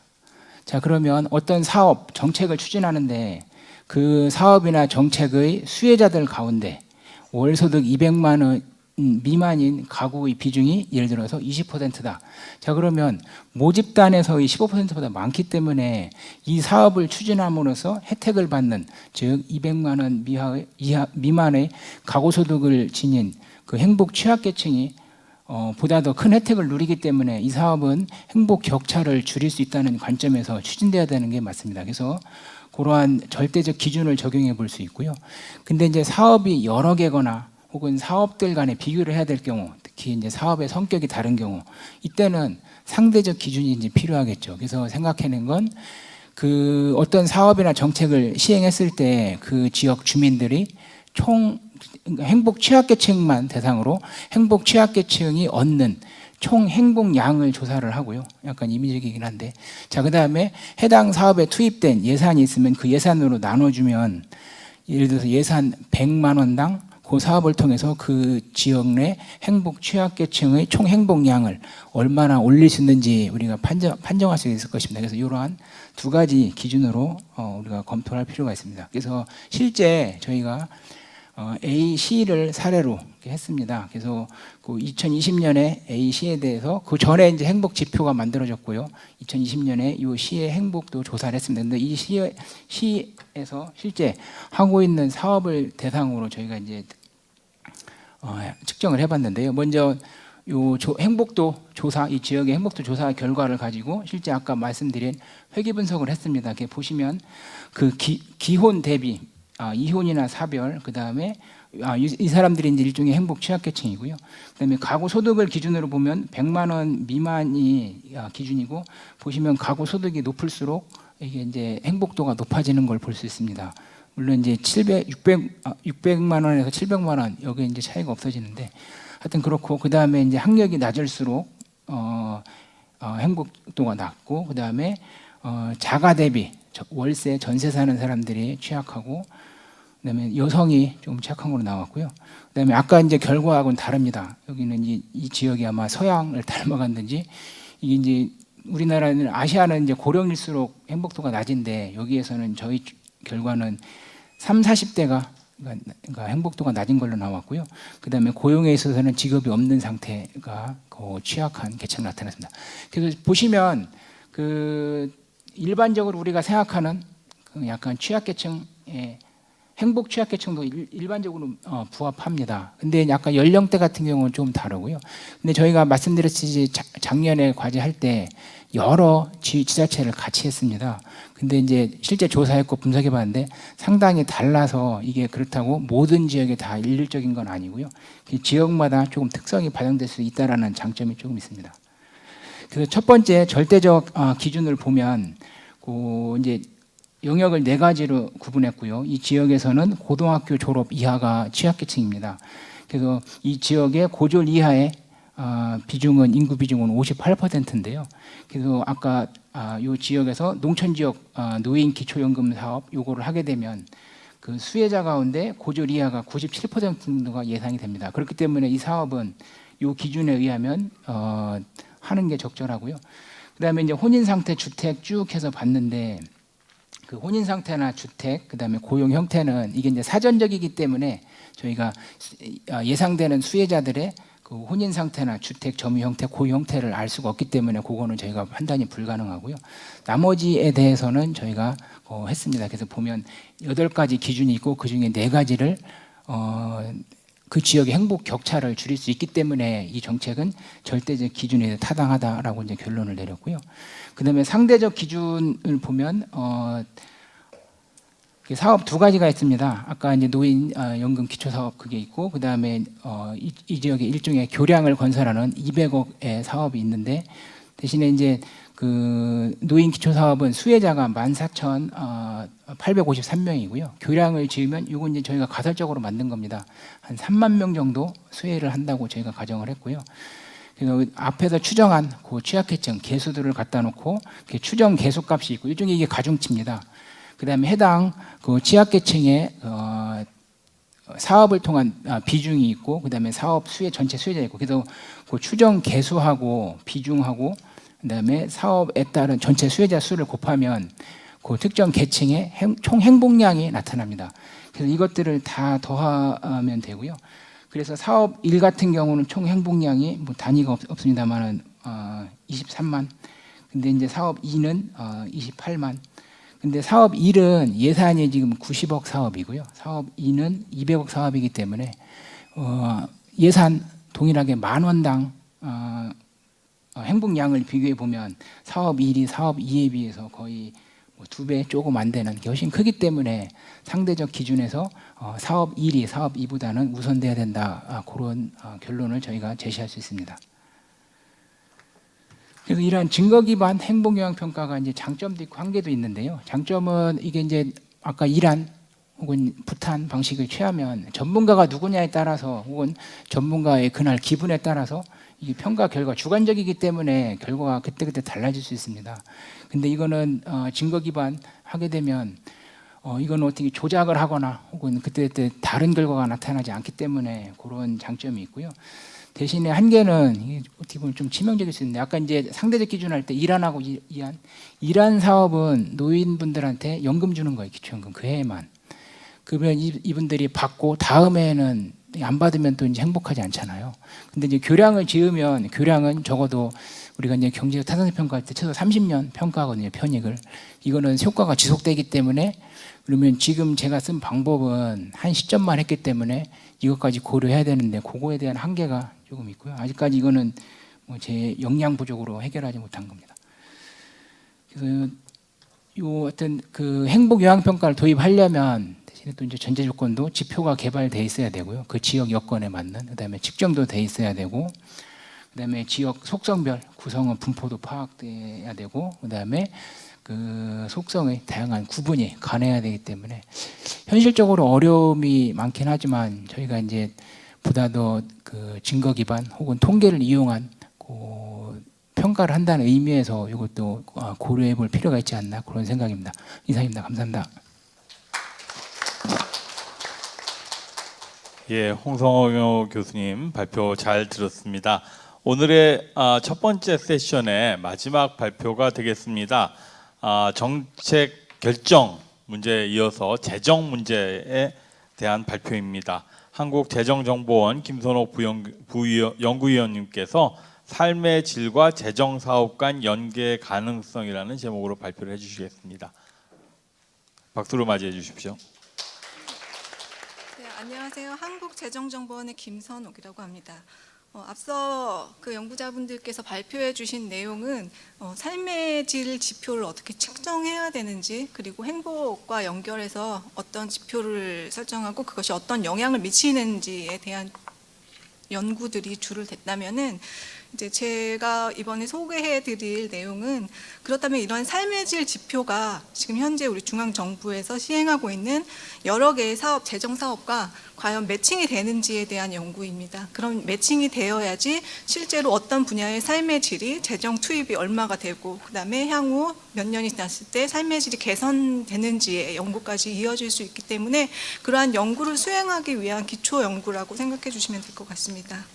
자, 그러면 어떤 사업, 정책을 추진하는데 그 사업이나 정책의 수혜자들 가운데 월 소득 200만 원 미만인 가구의 비중이 예를 들어서 20%다. 자, 그러면 모집단에서의 15%보다 많기 때문에 이 사업을 추진함으로써 혜택을 받는, 즉 200만 원 미만의 가구 소득을 지닌 그 행복 취약계층이 보다 더 큰 혜택을 누리기 때문에 이 사업은 행복 격차를 줄일 수 있다는 관점에서 추진돼야 되는 게 맞습니다. 그래서 그러한 절대적 기준을 적용해 볼 수 있고요. 근데 이제 사업이 여러 개거나 혹은 사업들 간에 비교를 해야 될 경우, 특히 이제 사업의 성격이 다른 경우, 이때는 상대적 기준이 이제 필요하겠죠. 그래서 생각해낸 건 그 어떤 사업이나 정책을 시행했을 때 그 지역 주민들이 총 행복 취약계층만 대상으로 행복 취약계층이 얻는 총 행복량을 조사를 하고요. 약간 임의적이긴 한데, 자, 그 다음에 해당 사업에 투입된 예산이 있으면 그 예산으로 나눠주면, 예를 들어서 예산 100만 원당 그 사업을 통해서 그 지역 내 행복 취약계층의 총 행복량을 얼마나 올릴 수 있는지 우리가 판정할 수 있을 것입니다. 그래서 이러한 두 가지 기준으로 우리가 검토할 필요가 있습니다. 그래서 실제 저희가 AC를 사례로 이렇게 했습니다. 그래서 그 2020년에 AC에 대해서 그 전에 이제 행복 지표가 만들어졌고요. 2020년에 이 시의 행복도 조사를 했습니다. 근데 이 시에서 실제 하고 있는 사업을 대상으로 저희가 이제 측정을 해봤는데요. 먼저 요 행복도 조사, 이 지역의 행복도 조사 결과를 가지고 실제 아까 말씀드린 회귀 분석을 했습니다. 이렇게 보시면 그 기혼 대비, 이혼이나 사별, 그 다음에 이 사람들이 이제 일종의 행복 취약계층이고요. 그다음에 가구 소득을 기준으로 보면 100만 원 미만이 기준이고, 보시면 가구 소득이 높을수록 이게 이제 행복도가 높아지는 걸 볼 수 있습니다. 물론 이제 600만 원에서 700만 원 여기 이제 차이가 없어지는데, 하여튼 그렇고, 그 다음에 이제 학력이 낮을수록 행복도가 낮고, 그 다음에 자가 대비 월세 전세 사는 사람들이 취약하고, 그다음에 여성이 좀 취약한 걸로 나왔고요. 그다음에 아까 이제 결과하고는 다릅니다. 여기는 이 지역이 아마 서양을 닮아갔는지 이게 이제 우리나라는 아시아는 이제 고령일수록 행복도가 낮은데 여기에서는 저희 결과는 3, 40대가 그러니까 행복도가 낮은 걸로 나왔고요. 그다음에 고용에 있어서는 직업이 없는 상태가 취약한 계층 나타났습니다. 그래서 보시면 그 일반적으로 우리가 생각하는 그 약간 취약계층의 행복 취약계층도 일반적으로 부합합니다. 근데 약간 연령대 같은 경우는 좀 다르고요. 근데 저희가 말씀드렸듯이 작년에 과제할 때 여러 지자체를 같이 했습니다. 근데 이제 실제 조사했고 분석해봤는데 상당히 달라서 이게 그렇다고 모든 지역에 다 일률적인 건 아니고요. 지역마다 조금 특성이 반영될 수 있다라는 장점이 조금 있습니다. 그래서 첫 번째 절대적 기준을 보면 이제 영역을 4가지로 구분했고요. 이 지역에서는 고등학교 졸업 이하가 취약계층입니다. 그래서 이 지역의 고졸 이하의 비중은 인구 비중은 58%인데요. 그래서 아까 이 지역에서 농촌 지역 노인 기초연금 사업 요거를 하게 되면 그 수혜자 가운데 고졸 이하가 97% 정도가 예상이 됩니다. 그렇기 때문에 이 사업은 이 기준에 의하면 하는 게 적절하고요. 그다음에 이제 혼인 상태 주택 쭉 해서 봤는데 그 혼인 상태나 주택, 그다음에 고용 형태는 이게 이제 사전적이기 때문에 저희가 예상되는 수혜자들의 그 혼인 상태나 주택 점유 형태, 고용 형태를 알 수가 없기 때문에 그거는 저희가 판단이 불가능하고요. 나머지에 대해서는 저희가 했습니다. 그래서 보면 8가지 기준이 있고 그 중에 4가지를 그 지역의 행복 격차를 줄일 수 있기 때문에 이 정책은 절대적 기준에 타당하다라고 이제 결론을 내렸고요. 그다음에 상대적 기준을 보면 사업 2가지가 있습니다. 아까 이제 노인 연금 기초 사업 그게 있고 그다음에 이 지역에 일종의 교량을 건설하는 200억의 사업이 있는데 대신에 이제 그 노인 기초 사업은 수혜자가 14,853명이고요. 교량을 지으면 이건 이제 저희가 가설적으로 만든 겁니다. 한 3만 명 정도 수혜를 한다고 저희가 가정을 했고요. 그래서 앞에서 추정한 그 취약계층 개수들을 갖다 놓고 추정 개수값이 있고 일종의 이게 가중치입니다. 그다음에 해당 그 취약계층의 사업을 통한 비중이 있고 그다음에 사업 수혜 전체 수혜자 있고 그래서 그 추정 개수하고 비중하고 그다음에 사업에 따른 전체 수혜자 수를 곱하면 그 특정 계층의 총 행복량이 나타납니다. 그래서 이것들을 다 더하면 되고요. 그래서 사업 1 같은 경우는 총 행복량이 뭐 단위가 없습니다만은 23만. 근데 이제 사업 2는 28만. 근데 사업 1은 예산이 지금 90억 사업이고요. 사업 2는 200억 사업이기 때문에 예산 동일하게 10,000원당 행복량을 비교해 보면 사업 1이 사업 2에 비해서 거의 2배 조금 안 되는 게 훨씬 크기 때문에 상대적 기준에서 사업 1이 사업 2보다는 우선돼야 된다. 그런 결론을 저희가 제시할 수 있습니다. 그래서 이러한 증거 기반 행복 영향 평가가 이제 장점도 있고 한계도 있는데요. 장점은 이게 이제 아까 이란 혹은 부탄 방식을 취하면 전문가가 누구냐에 따라서 혹은 전문가의 그날 기분에 따라서 이 평가 결과 주관적이기 때문에 결과가 그때그때 달라질 수 있습니다. 근데 이거는 증거 기반 하게 되면 이건 어떻게 조작을 하거나 혹은 그때그때 다른 결과가 나타나지 않기 때문에 그런 장점이 있고요. 대신에 한계는 이게 어떻게 보면 좀 치명적일 수 있는데 아까 이제 상대적 기준 할 때 이란하고 이란 사업은 노인분들한테 연금 주는 거예요. 기초연금 그 해에만. 그러면 이분들이 받고 다음에는 안 받으면 또 이제 행복하지 않잖아요. 근데 이제 교량을 지으면 교량은 적어도 우리가 이제 경제적 타당성 평가할 때 최소 30년 평가하거든요. 편익을. 이거는 효과가 지속되기 때문에 그러면 지금 제가 쓴 방법은 한 시점만 했기 때문에 이것까지 고려해야 되는데 그거에 대한 한계가 조금 있고요. 아직까지 이거는 뭐 제 역량 부족으로 해결하지 못한 겁니다. 그래서 요 어떤 그 행복 요양 평가를 도입하려면 대신에 또 이제 전제 조건도 지표가 개발돼 있어야 되고요. 그 지역 여건에 맞는 그다음에 측정도 돼 있어야 되고 그다음에 지역 속성별 구성원 분포도 파악돼야 되고 그다음에 그 속성의 다양한 구분이 가능해야 되기 때문에 현실적으로 어려움이 많긴 하지만 저희가 이제 보다 더 그 증거 기반 혹은 통계를 이용한 그 평가를 한다는 의미에서 이것도 고려해 볼 필요가 있지 않나 그런 생각입니다. 이상입니다. 감사합니다. 예, 홍성호 교수님 발표 잘 들었습니다. 오늘의 첫 번째 세션의 마지막 발표가 되겠습니다. 정책 결정 문제에 이어서 재정 문제에 대한 발표입니다. 한국재정정보원 김선옥 연구위원님께서 삶의 질과 재정 사업 간 연계 가능성이라는 제목으로 발표를 해주시겠습니다. 박수로 맞이해 주십시오. 네, 안녕하세요. 한국재정정보원의 김선옥이라고 합니다. 앞서 그 연구자분들께서 발표해 주신 내용은 삶의 질 지표를 어떻게 측정해야 되는지, 그리고 행복과 연결해서 어떤 지표를 설정하고 그것이 어떤 영향을 미치는지에 대한 연구들이 주를 댔다면은, 이제 제가 이번에 소개해 드릴 내용은, 그렇다면 이런 삶의 질 지표가 지금 현재 우리 중앙 정부에서 시행하고 있는 여러 개의 사업, 재정 사업과 과연 매칭이 되는지에 대한 연구입니다. 그럼 매칭이 되어야지 실제로 어떤 분야의 삶의 질이, 재정 투입이 얼마가 되고, 그다음에 향후 몇 년이 지났을 때 삶의 질이 개선되는지의 연구까지 이어질 수 있기 때문에, 그러한 연구를 수행하기 위한 기초 연구라고 생각해 주시면 될 것 같습니다.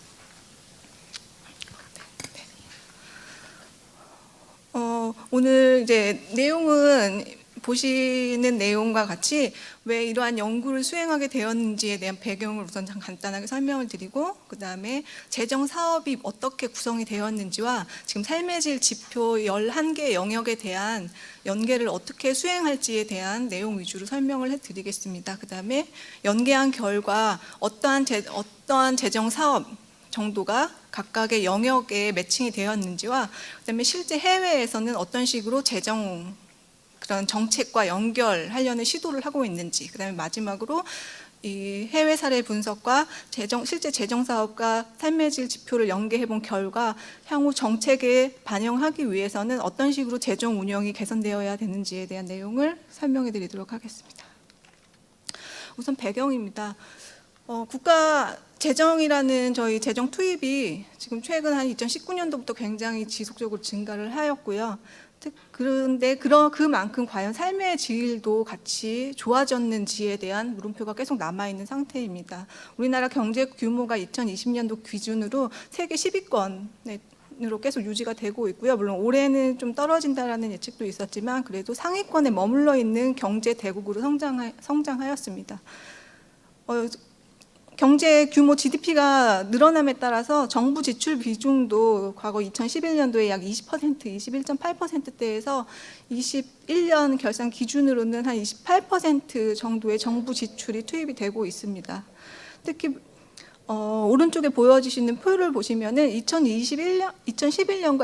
오늘 이제 내용은 보시는 내용과 같이 왜 이러한 연구를 수행하게 되었는지에 대한 배경을 우선 간단하게 설명을 드리고, 그 다음에 재정 사업이 어떻게 구성이 되었는지와 지금 삶의 질 지표 11개 영역에 대한 연계를 어떻게 수행할지에 대한 내용 위주로 설명을 해드리겠습니다. 그 다음에 연계한 결과 어떠한 재정 사업 정도가 각각의 영역에 매칭이 되었는지와, 그다음에 실제 해외에서는 어떤 식으로 재정 그런 정책과 연결하려는 시도를 하고 있는지, 그다음에 마지막으로 이 해외 사례 분석과 실제 재정 사업과 삶의 질 지표를 연계해 본 결과 향후 정책에 반영하기 위해서는 어떤 식으로 재정 운영이 개선되어야 되는지에 대한 내용을 설명해 드리도록 하겠습니다. 우선 배경입니다. 국가 재정이라는 저희 재정 투입이 지금 최근 한 2019년도부터 굉장히 지속적으로 증가를 하였고요. 그런데 그만큼 과연 삶의 질도 같이 좋아졌는지에 대한 물음표가 계속 남아있는 상태입니다. 우리나라 경제 규모가 2020년도 기준으로 세계 10위권으로 계속 유지가 되고 있고요. 물론 올해는 좀 떨어진다라는 예측도 있었지만 그래도 상위권에 머물러 있는 경제 대국으로 성장하였습니다. 경제 규모 GDP가 늘어남에 따라서 정부 지출 비중도 과거 2011년도에 약 20%, 21.8%대에서 21년 결산 기준으로는 한 28% 정도의 정부 지출이 투입이 되고 있습니다. 특히 오른쪽에 보여지시는 표를 보시면은 2011년과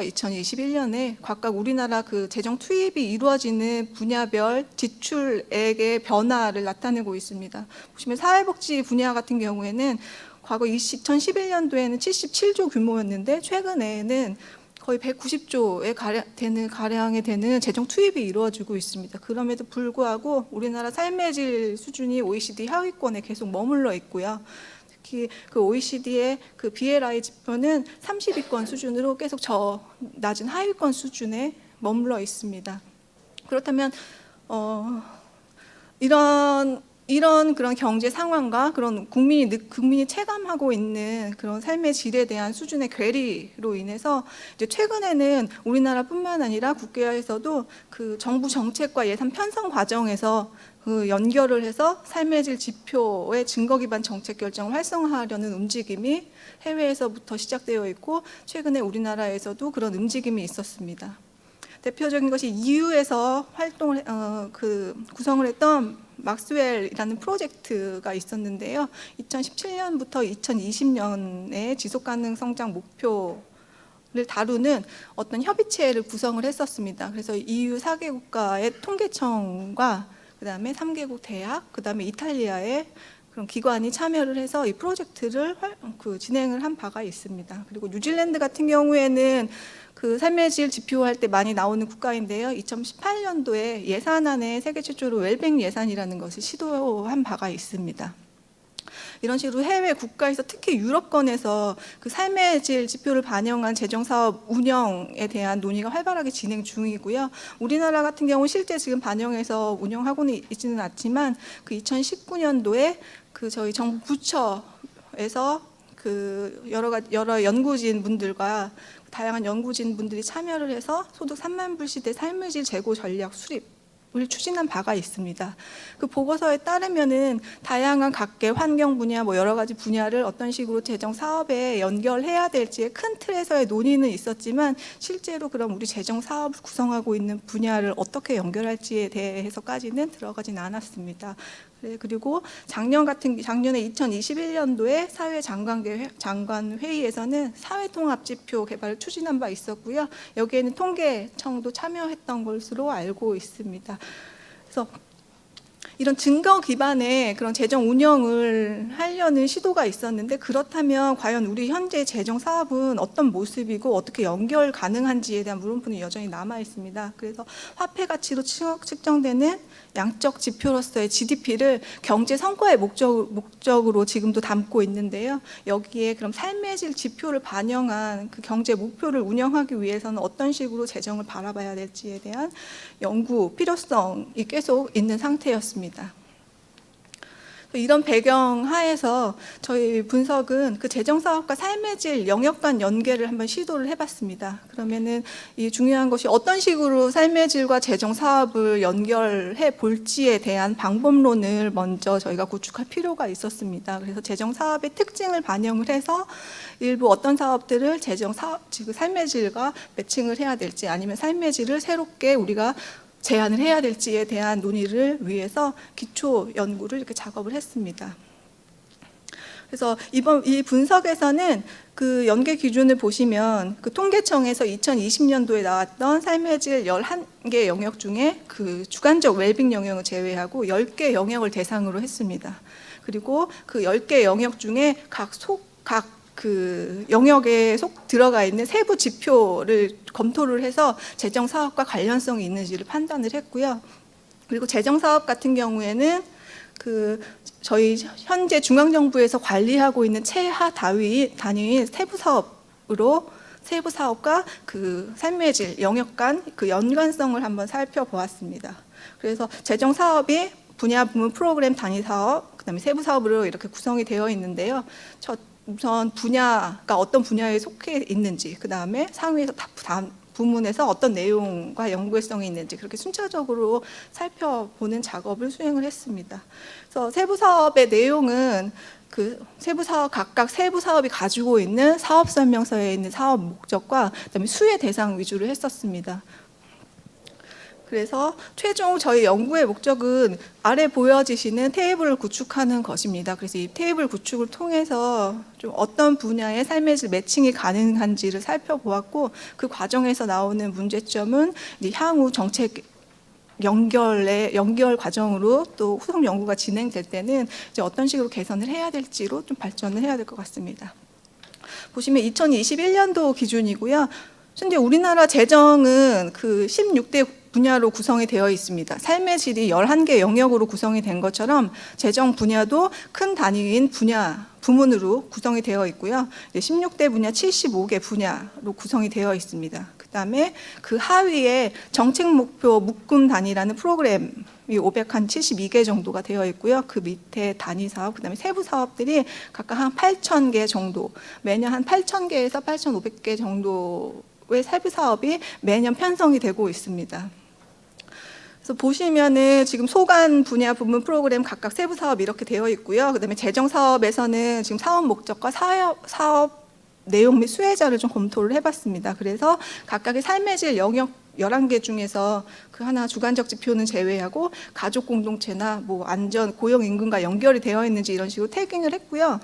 2021년에 각각 우리나라 그 재정 투입이 이루어지는 분야별 지출액의 변화를 나타내고 있습니다. 보시면 사회복지 분야 같은 경우에는 과거 2011년도에는 77조 규모였는데 최근에는 거의 190조에 가량이 되는 재정 투입이 이루어지고 있습니다. 그럼에도 불구하고 우리나라 삶의 질 수준이 OECD 하위권에 계속 머물러 있고요. 특히 그 OECD의 그 BLI 지표는 30위권 수준으로 계속 낮은 하위권 수준에 머물러 있습니다. 그렇다면 이런 그런 경제 상황과 그런 국민이 체감하고 있는 그런 삶의 질에 대한 수준의 괴리로 인해서 이제 최근에는 우리나라뿐만 아니라 국외에서도 그 정부 정책과 예산 편성 과정에서 그 연결을 해서 삶의 질 지표의 증거 기반 정책 결정을 활성화하려는 움직임이 해외에서부터 시작되어 있고 최근에 우리나라에서도 그런 움직임이 있었습니다. 대표적인 것이 EU에서 구성을 했던 막스웰이라는 프로젝트가 있었는데요. 2017년부터 2020년에 지속가능 성장 목표를 다루는 어떤 협의체를 구성을 했었습니다. 그래서 EU 4개 국가의 통계청과 그다음에 3개국 대학, 그다음에 이탈리아의 그런 기관이 참여를 해서 이 프로젝트를 진행을 한 바가 있습니다. 그리고 뉴질랜드 같은 경우에는 그 삶의 질 지표할 때 많이 나오는 국가인데요. 2018년도에 예산안에 세계 최초로 웰빙 예산이라는 것을 시도한 바가 있습니다. 이런 식으로 해외 국가에서 특히 유럽권에서 그 삶의 질 지표를 반영한 재정 사업 운영에 대한 논의가 활발하게 진행 중이고요. 우리나라 같은 경우 실제 지금 반영해서 운영하고는 있지는 않지만 그 2019년도에 그 저희 정부 부처 정부에서 그 여러 연구진 분들과 다양한 연구진 분들이 참여를 해서 소득 3만 불 시대 삶의 질 제고 전략 수립을 추진한 바가 있습니다. 그 보고서에 따르면은 다양한 각계 환경 분야 뭐 여러 가지 분야를 어떤 식으로 재정 사업에 연결해야 될지의 큰 틀에서의 논의는 있었지만 실제로 그럼 우리 재정 사업을 구성하고 있는 분야를 어떻게 연결할지에 대해서까지는 들어가진 않았습니다. 그리고 작년에 2021년도에 사회장관 회의에서는 사회통합지표 개발을 추진한 바 있었고요. 여기에는 통계청도 참여했던 것으로 알고 있습니다. 그래서 이런 증거 기반의 그런 재정 운영을 하려는 시도가 있었는데 그렇다면 과연 우리 현재 재정 사업은 어떤 모습이고 어떻게 연결 가능한지에 대한 물음표는 여전히 남아 있습니다. 그래서 화폐 가치로 측정되는 양적 지표로서의 GDP를 경제 성과의 목적으로 지금도 담고 있는데요. 여기에 그럼 삶의 질 지표를 반영한 그 경제 목표를 운영하기 위해서는 어떤 식으로 재정을 바라봐야 될지에 대한 연구 필요성이 계속 있는 상태였습니다. 이런 배경 하에서 저희 분석은 그 재정 사업과 삶의 질 영역 간 연계를 한번 시도를 해봤습니다. 그러면은 이 중요한 것이 어떤 식으로 삶의 질과 재정 사업을 연결해 볼지에 대한 방법론을 먼저 저희가 구축할 필요가 있었습니다. 그래서 재정 사업의 특징을 반영을 해서 일부 어떤 사업들을 재정 사업, 즉 삶의 질과 매칭을 해야 될지 아니면 삶의 질을 새롭게 우리가 제안을 해야 될지에 대한 논의를 위해서 기초 연구를 이렇게 작업을 했습니다. 그래서 이번 이 분석에서는 그 연계 기준을 보시면 그 통계청에서 2020년도에 나왔던 삶의 질 11개 영역 중에 그 주관적 웰빙 영역을 제외하고 10개 영역을 대상으로 했습니다. 그리고 그 10개 영역 중에 각 그 영역에 속 들어가 있는 세부 지표를 검토를 해서 재정 사업과 관련성이 있는지를 판단을 했고요. 그리고 재정 사업 같은 경우에는 그 저희 현재 중앙정부에서 관리하고 있는 최하 단위인 세부 사업과 그 삶의 질 영역 간 그 연관성을 한번 살펴보았습니다. 그래서 재정 사업이 분야 부문 프로그램 단위 사업, 그다음에 세부 사업으로 이렇게 구성이 되어 있는데요. 우선 분야가 어떤 분야에 속해 있는지, 그 다음에 상위에서 다음 부문에서 어떤 내용과 연구성이 있는지 그렇게 순차적으로 살펴보는 작업을 수행을 했습니다. 그래서 세부 사업의 내용은 그 세부 사업 각각 세부 사업이 가지고 있는 사업 설명서에 있는 사업 목적과 그다음에 수혜 대상 위주로 했었습니다. 그래서 최종 저희 연구의 목적은 아래 보여지시는 테이블을 구축하는 것입니다. 그래서 이 테이블 구축을 통해서 좀 어떤 분야의 삶의 질 매칭이 가능한지를 살펴보았고 그 과정에서 나오는 문제점은 향후 정책 연결 과정으로 또 후속 연구가 진행될 때는 이제 어떤 식으로 개선을 해야 될지로 좀 발전을 해야 될 것 같습니다. 보시면 2021년도 기준이고요. 현재 우리나라 재정은 그 16대 분야로 구성이 되어 있습니다. 삶의 질이 11개 영역으로 구성이 된 것처럼 재정 분야도 큰 단위인 부문으로 구성이 되어 있고요. 16대 분야 75개 분야로 구성이 되어 있습니다. 그다음에 그 하위에 정책 목표 묶음 단위라는 프로그램이 572개 정도가 되어 있고요. 그 밑에 단위 사업, 그다음에 세부 사업들이 각각 한 8,000개 정도, 매년 한 8,000개에서 8,500개 정도의 세부 사업이 매년 편성이 되고 있습니다. 그래서 보시면은 지금 소관 분야 부문 프로그램 각각 세부 사업 이렇게 되어 있고요. 그다음에 재정 사업에서는 지금 사업 목적과 사업 내용 및 수혜자를 좀 검토를 해봤습니다. 그래서 각각의 삶의 질 영역 11개 중에서 그 하나 주관적 지표는 제외하고 가족 공동체나 뭐 안전, 고용 임금과 연결이 되어 있는지 이런 식으로 태깅을 했고요.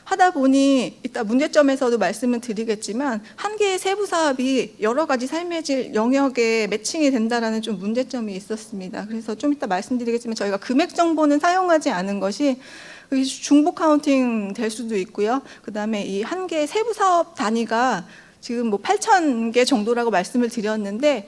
하다 보니 이따 문제점에서도 말씀을 드리겠지만 한 개의 세부 사업이 여러 가지 삶의 질 영역에 매칭이 된다라는 좀 문제점이 있었습니다. 그래서 좀 이따 말씀드리겠지만 저희가 금액 정보는 사용하지 않은 것이 중복 카운팅 될 수도 있고요. 그다음에 이 한 개의 세부 사업 단위가 지금 뭐 8,000개 정도라고 말씀을 드렸는데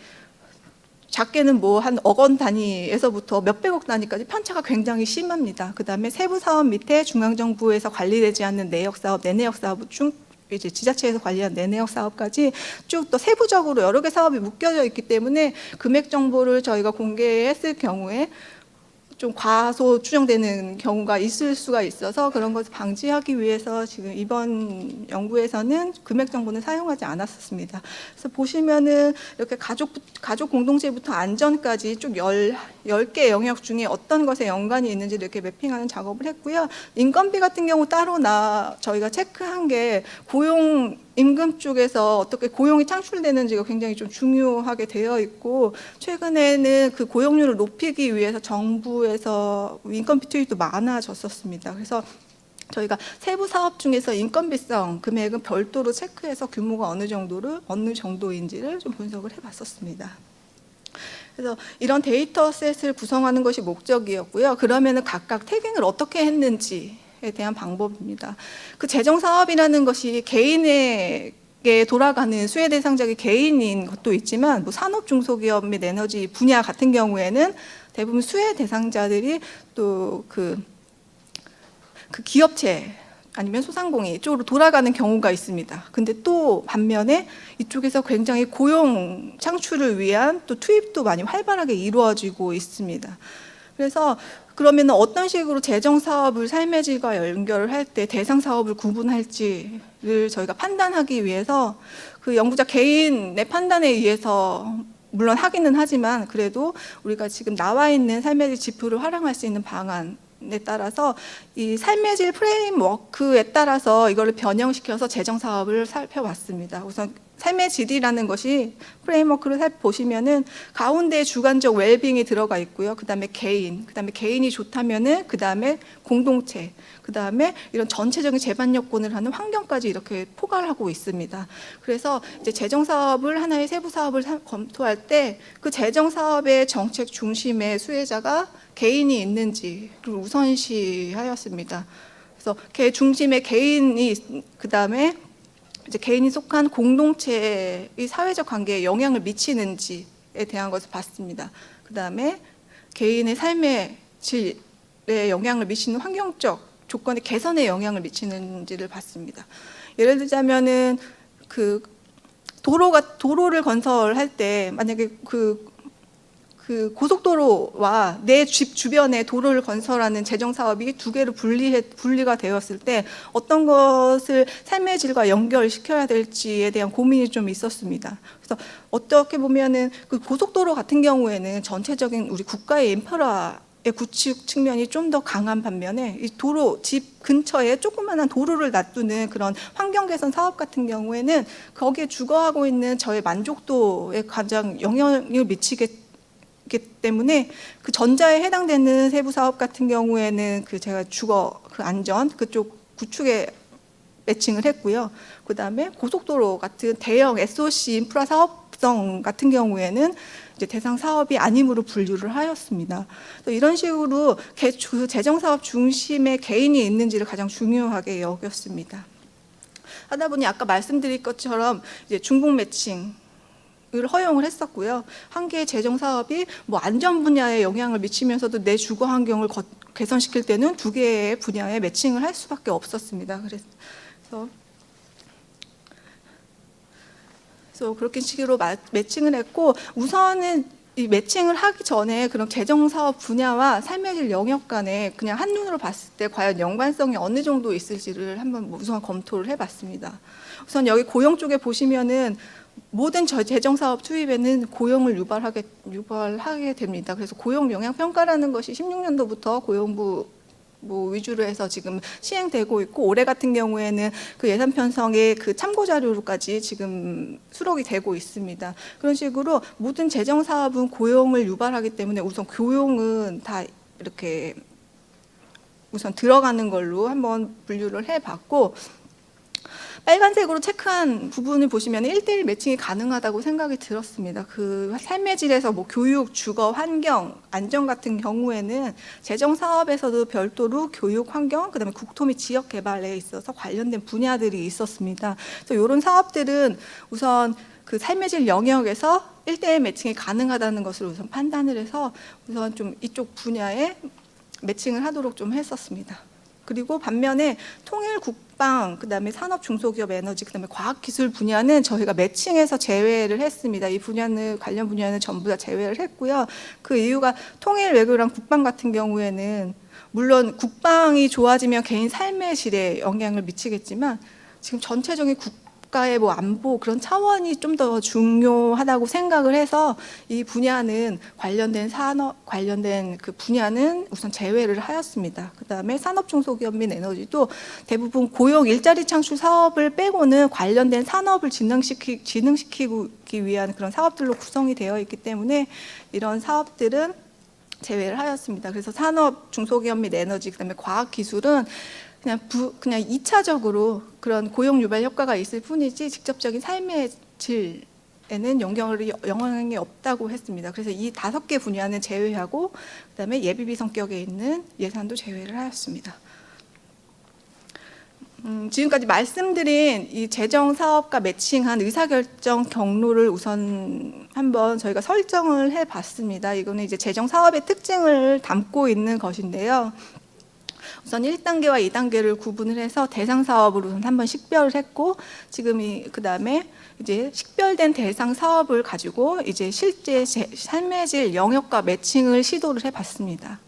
작게는 뭐 한 억 원 단위에서부터 몇백억 단위까지 편차가 굉장히 심합니다. 그다음에 세부 사업 밑에 중앙정부에서 관리되지 않는 내역 사업, 내내역 사업 중 이제 지자체에서 관리한 내내역 사업까지 쭉 또 세부적으로 여러 개 사업이 묶여져 있기 때문에 금액 정보를 저희가 공개했을 경우에 좀 과소 추정되는 경우가 있을 수가 있어서 그런 것을 방지하기 위해서 지금 이번 연구에서는 금액 정보는 사용하지 않았었습니다. 그래서 보시면은 이렇게 가족 공동체부터 안전까지 쭉 10개 영역 중에 어떤 것에 연관이 있는지 이렇게 매핑하는 작업을 했고요. 인건비 같은 경우 따로 저희가 체크한 게 고용 임금 쪽에서 어떻게 고용이 창출되는지가 굉장히 좀 중요하게 되어 있고, 최근에는 그 고용률을 높이기 위해서 정부에서 인건비 투입도 많아졌었습니다. 그래서 저희가 세부 사업 중에서 인건비성 금액은 별도로 체크해서 규모가 어느 정도인지를 좀 분석을 해봤었습니다. 그래서 이런 데이터셋을 구성하는 것이 목적이었고요. 그러면은 각각 태깅을 어떻게 했는지에 대한 방법입니다. 그 재정 사업이라는 것이 개인에게 돌아가는 수혜 대상자가 개인인 것도 있지만, 뭐 산업 중소기업 및 에너지 분야 같은 경우에는 대부분 수혜 대상자들이 또 그 기업체 아니면 소상공인 이쪽으로 돌아가는 경우가 있습니다. 근데 또 반면에 이쪽에서 굉장히 고용 창출을 위한 또 투입도 많이 활발하게 이루어지고 있습니다. 그래서 그러면 어떤 식으로 재정 사업을 삶의 질과 연결을 할 때 대상 사업을 구분할지를 저희가 판단하기 위해서 그 연구자 개인의 판단에 의해서 물론 하기는 하지만, 그래도 우리가 지금 나와 있는 삶의 질 지표를 활용할 수 있는 방안에 따라서 이 삶의 질 프레임워크에 따라서 이거를 변형시켜서 재정 사업을 살펴봤습니다. 우선 삶의 질이라는 것이 프레임워크를 보시면은 가운데 주관적 웰빙이 들어가 있고요. 그다음에 개인이 좋다면은 그다음에 공동체, 그다음에 이런 전체적인 재반 여건을 하는 환경까지 이렇게 포괄하고 있습니다. 그래서 이제 재정 사업을 하나의 세부 사업을 검토할 때 그 재정 사업의 정책 중심의 수혜자가 개인이 있는지를 우선시하였습니다. 그래서 개 중심의 개인이, 그다음에 이제 개인이 속한 공동체의 사회적 관계에 영향을 미치는지에 대한 것을 봤습니다. 그다음에 개인의 삶의 질에 영향을 미치는 환경적 조건의 개선에 영향을 미치는지를 봤습니다. 예를 들자면은 그 도로를 건설할 때 만약에 그 고속도로와 내 집 주변에 도로를 건설하는 재정 사업이 두 개로 분리가 되었을 때 어떤 것을 삶의 질과 연결시켜야 될지에 대한 고민이 좀 있었습니다. 그래서 어떻게 보면은 그 고속도로 같은 경우에는 전체적인 우리 국가의 인프라의 구축 측면이 좀 더 강한 반면에 이 집 근처에 조그마한 도로를 놔두는 그런 환경 개선 사업 같은 경우에는 거기에 주거하고 있는 저의 만족도에 가장 영향을 미치기 때문에 그 전자에 해당되는 세부 사업 같은 경우에는 그 제가 주거 그 안전 그쪽 구축에 매칭을 했고요. 그다음에 고속도로 같은 대형 SOC 인프라 사업성 같은 경우에는 이제 대상 사업이 아님으로 분류를 하였습니다. 이런 식으로 그 재정 사업 중심에 개인이 있는지를 가장 중요하게 여겼습니다. 하다 보니 아까 말씀드린 것처럼 이제 중복 매칭 을 허용을 했었고요. 한 개의 재정 사업이 뭐 안전 분야에 영향을 미치면서도 내 주거 환경을 개선시킬 때는 두 개의 분야에 매칭을 할 수밖에 없었습니다. 그래서 그렇게 식으로 매칭을 했고, 우선은 이 매칭을 하기 전에 그런 재정 사업 분야와 삶의 질 영역 간에 그냥 한눈으로 봤을 때 과연 연관성이 어느 정도 있을지를 한번 우선 검토를 해봤습니다. 우선 여기 고용 쪽에 보시면은 모든 재정 사업 투입에는 고용을 유발하게 됩니다. 그래서 고용 영향 평가라는 것이 16년도부터 고용부 위주로 해서 지금 시행되고 있고, 올해 같은 경우에는 그 예산 편성의 그 참고 자료로까지 지금 수록이 되고 있습니다. 그런 식으로 모든 재정 사업은 고용을 유발하기 때문에 우선 고용은 다 이렇게 우선 들어가는 걸로 한번 분류를 해봤고, 빨간색으로 체크한 부분을 보시면 1:1 매칭이 가능하다고 생각이 들었습니다. 그 삶의 질에서 뭐 교육, 주거, 환경, 안전 같은 경우에는 재정 사업에서도 별도로 교육, 환경, 그다음에 국토 및 지역 개발에 있어서 관련된 분야들이 있었습니다. 그래서 이런 사업들은 우선 그 삶의 질 영역에서 1:1 매칭이 가능하다는 것을 우선 판단을 해서 우선 좀 이쪽 분야에 매칭을 하도록 좀 했었습니다. 그리고 반면에 통일 국방, 그다음에 산업 중소기업 에너지, 그다음에 과학기술 분야는 저희가 매칭해서 제외를 했습니다. 이 분야는 관련 분야는 전부 다 제외를 했고요. 그 이유가 통일 외교랑 국방 같은 경우에는 물론 국방이 좋아지면 개인 삶의 질에 영향을 미치겠지만 지금 전체적인 국가의 뭐 안보 그런 차원이 좀 더 중요하다고 생각을 해서 이 분야는 관련된 산업 관련된 그 분야는 우선 제외를 하였습니다. 그다음에 산업 중소기업 및 에너지도 대부분 고용 일자리 창출 사업을 빼고는 관련된 산업을 진흥시키기 위한 그런 사업들로 구성이 되어 있기 때문에 이런 사업들은 제외를 하였습니다. 그래서 산업 중소기업 및 에너지 그다음에 과학 기술은 그냥 2차적으로 그런 고용 유발 효과가 있을 뿐이지 직접적인 삶의 질에는 영향이 없다고 했습니다. 그래서 이 5개 분야는 제외하고 그다음에 예비비 성격에 있는 예산도 제외를 하였습니다. 지금까지 말씀드린 이 재정 사업과 매칭한 의사결정 경로를 우선 한번 저희가 설정을 해봤습니다. 이거는 이제 재정 사업의 특징을 담고 있는 것인데요. 우선 1단계와 2단계를 구분을 해서 대상 사업으로 우선 한번 식별을 했고 지금 그다음에 이제 식별된 대상 사업을 가지고 이제 실제 삶의 질 영역과 매칭을 시도를 해봤습니다.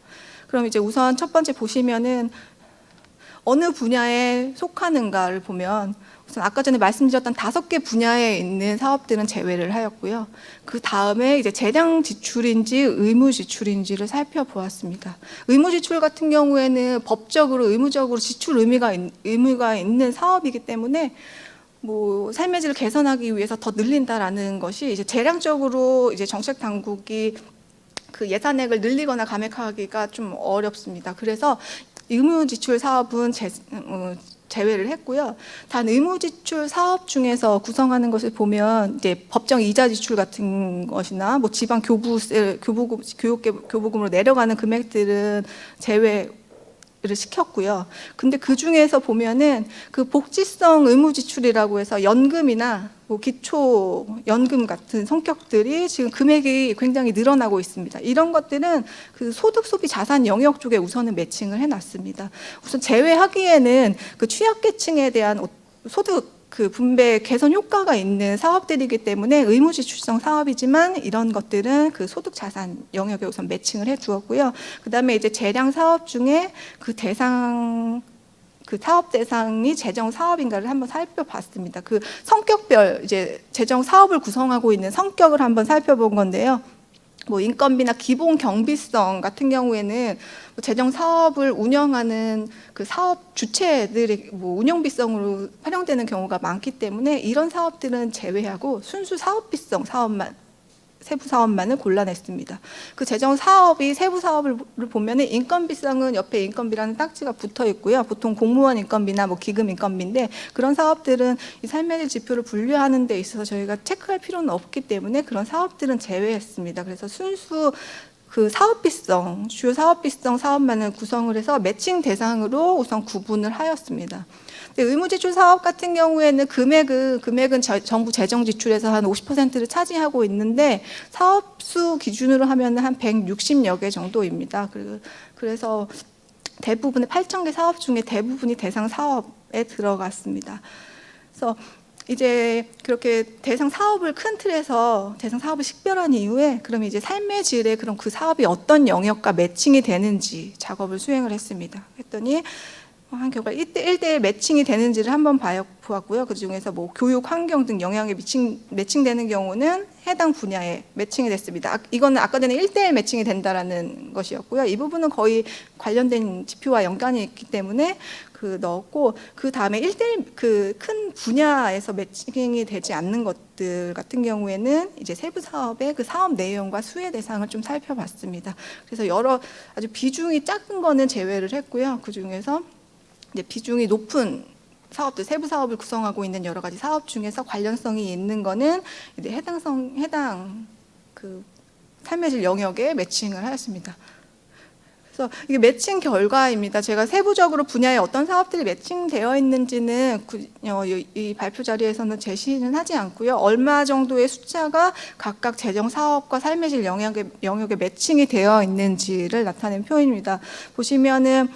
그럼 이제 우선 첫 번째 보시면은 어느 분야에 속하는가를 보면 우선 아까 전에 말씀드렸던 5개 분야에 있는 사업들은 제외를 하였고요. 그 다음에 이제 재량 지출인지 의무 지출인지를 살펴보았습니다. 의무 지출 같은 경우에는 법적으로 의무적으로 지출 의무가 있는 사업이기 때문에 뭐 삶의 질을 개선하기 위해서 더 늘린다라는 것이 이제 재량적으로 이제 정책 당국이 그 예산액을 늘리거나 감액하기가 좀 어렵습니다. 그래서 의무 지출 사업은 제외를 했고요. 단 의무 지출 사업 중에서 구성하는 것을 보면 이제 법정 이자 지출 같은 것이나 뭐 지방 교부금으로 내려가는 금액들은 제외를 시켰고요. 근데 그 중에서 보면은 그 복지성 의무 지출이라고 해서 연금이나 뭐 기초 연금 같은 성격들이 지금 금액이 굉장히 늘어나고 있습니다. 이런 것들은 그 소득 소비 자산 영역 쪽에 우선은 매칭을 해놨습니다. 우선 제외하기에는 그 취약계층에 대한 소득 그 분배 개선 효과가 있는 사업들이기 때문에 의무지출성 사업이지만 이런 것들은 그 소득 자산 영역에 우선 매칭을 해 두었고요. 그다음에 이제 재량 사업 중에 그 대상 그 사업 대상이 재정 사업인가를 한번 살펴봤습니다. 그 성격별 이제 재정 사업을 구성하고 있는 성격을 한번 살펴본 건데요. 뭐 인건비나 기본 경비성 같은 경우에는 재정 사업을 운영하는 그 사업 주체들의 뭐 운영비성으로 활용되는 경우가 많기 때문에 이런 사업들은 제외하고 순수 사업비성 사업만 세부 사업만을 골라냈습니다. 그 재정 사업이 세부 사업을 보면은 인건비성은 옆에 인건비라는 딱지가 붙어 있고요. 보통 공무원 인건비나 뭐 기금 인건비인데 그런 사업들은 이 삶의 질 지표를 분류하는 데 있어서 저희가 체크할 필요는 없기 때문에 그런 사업들은 제외했습니다. 그래서 순수 그 사업비성, 주요 사업비성 사업만을 구성을 해서 매칭 대상으로 우선 구분을 하였습니다. 의무지출 사업 같은 경우에는 금액은 정부 재정 지출에서 한 50%를 차지하고 있는데 사업수 기준으로 하면 한 160여 개 정도입니다. 그래서 대부분의 8,000개 사업 중에 대부분이 대상 사업에 들어갔습니다. 그래서 이제 그렇게 대상 사업을 큰 틀에서 대상 사업을 식별한 이후에 그럼 이제 삶의 질에 그럼 그 사업이 어떤 영역과 매칭이 되는지 작업을 수행을 했습니다. 했더니 한 결과 1대1 매칭이 되는지를 한번 보았고요. 그 중에서 뭐 교육, 환경 등 영향에 매칭되는 경우는 해당 분야에 매칭이 됐습니다. 이거는 아까 전에 1대1 매칭이 된다라는 것이었고요. 이 부분은 거의 관련된 지표와 연관이 있기 때문에 넣었고 그 다음에 1대1 그 큰 분야에서 매칭이 되지 않는 것들 같은 경우에는 이제 세부 사업의 그 사업 내용과 수혜 대상을 좀 살펴봤습니다. 그래서 아주 비중이 작은 거는 제외를 했고요. 그 중에서 이제 비중이 높은 사업들, 세부 사업을 구성하고 있는 여러 가지 사업 중에서 관련성이 있는 거는 이제 해당 그 삶의 질 영역에 매칭을 하였습니다. 그래서 이게 매칭 결과입니다. 제가 세부적으로 분야에 어떤 사업들이 매칭되어 있는지는 이 발표 자리에서는 제시는 하지 않고요. 얼마 정도의 숫자가 각각 재정 사업과 삶의 질 영역에 매칭이 되어 있는지를 나타낸 표입니다. 보시면은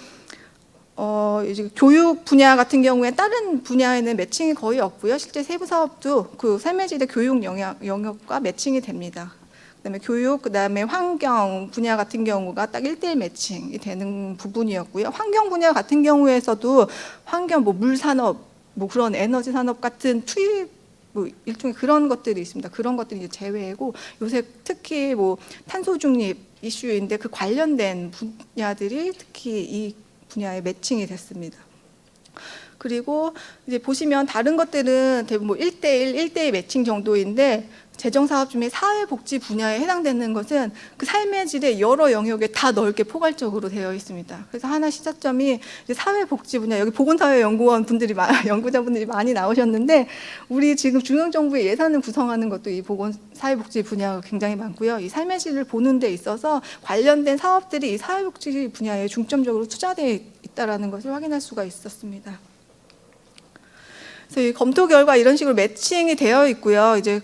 이제 교육 분야 같은 경우에 다른 분야에는 매칭이 거의 없고요. 실제 세부 사업도 그 삶의 질의 교육 영역과 매칭이 됩니다. 그다음에 교육, 그다음에 환경 분야 같은 경우가 딱 1대1 매칭이 되는 부분이었고요. 환경 분야 같은 경우에서도 환경, 물 산업, 그런 에너지 산업 같은 투입 일종의 그런 것들이 있습니다. 그런 것들이 이제 제외고 요새 특히 탄소 중립 이슈인데 그 관련된 분야들이 특히 이 분야에 매칭이 됐습니다. 그리고 이제 보시면 다른 것들은 대부분 1대1, 1대2 매칭 정도인데 재정사업 중에 사회복지 분야에 해당되는 것은 그 삶의 질의 여러 영역에 다 넓게 포괄적으로 되어 있습니다. 그래서 하나 시사점이 이제 사회복지 분야, 여기 보건사회연구원 분들이 연구자분들이 많이 나오셨는데 우리 지금 중앙정부의 예산을 구성하는 것도 이 사회복지 분야가 굉장히 많고요. 이 삶의 질을 보는 데 있어서 관련된 사업들이 이 사회복지 분야에 중점적으로 투자되어 있다는 것을 확인할 수가 있었습니다. 그래서 이 검토 결과 이런 식으로 매칭이 되어 있고요. 이제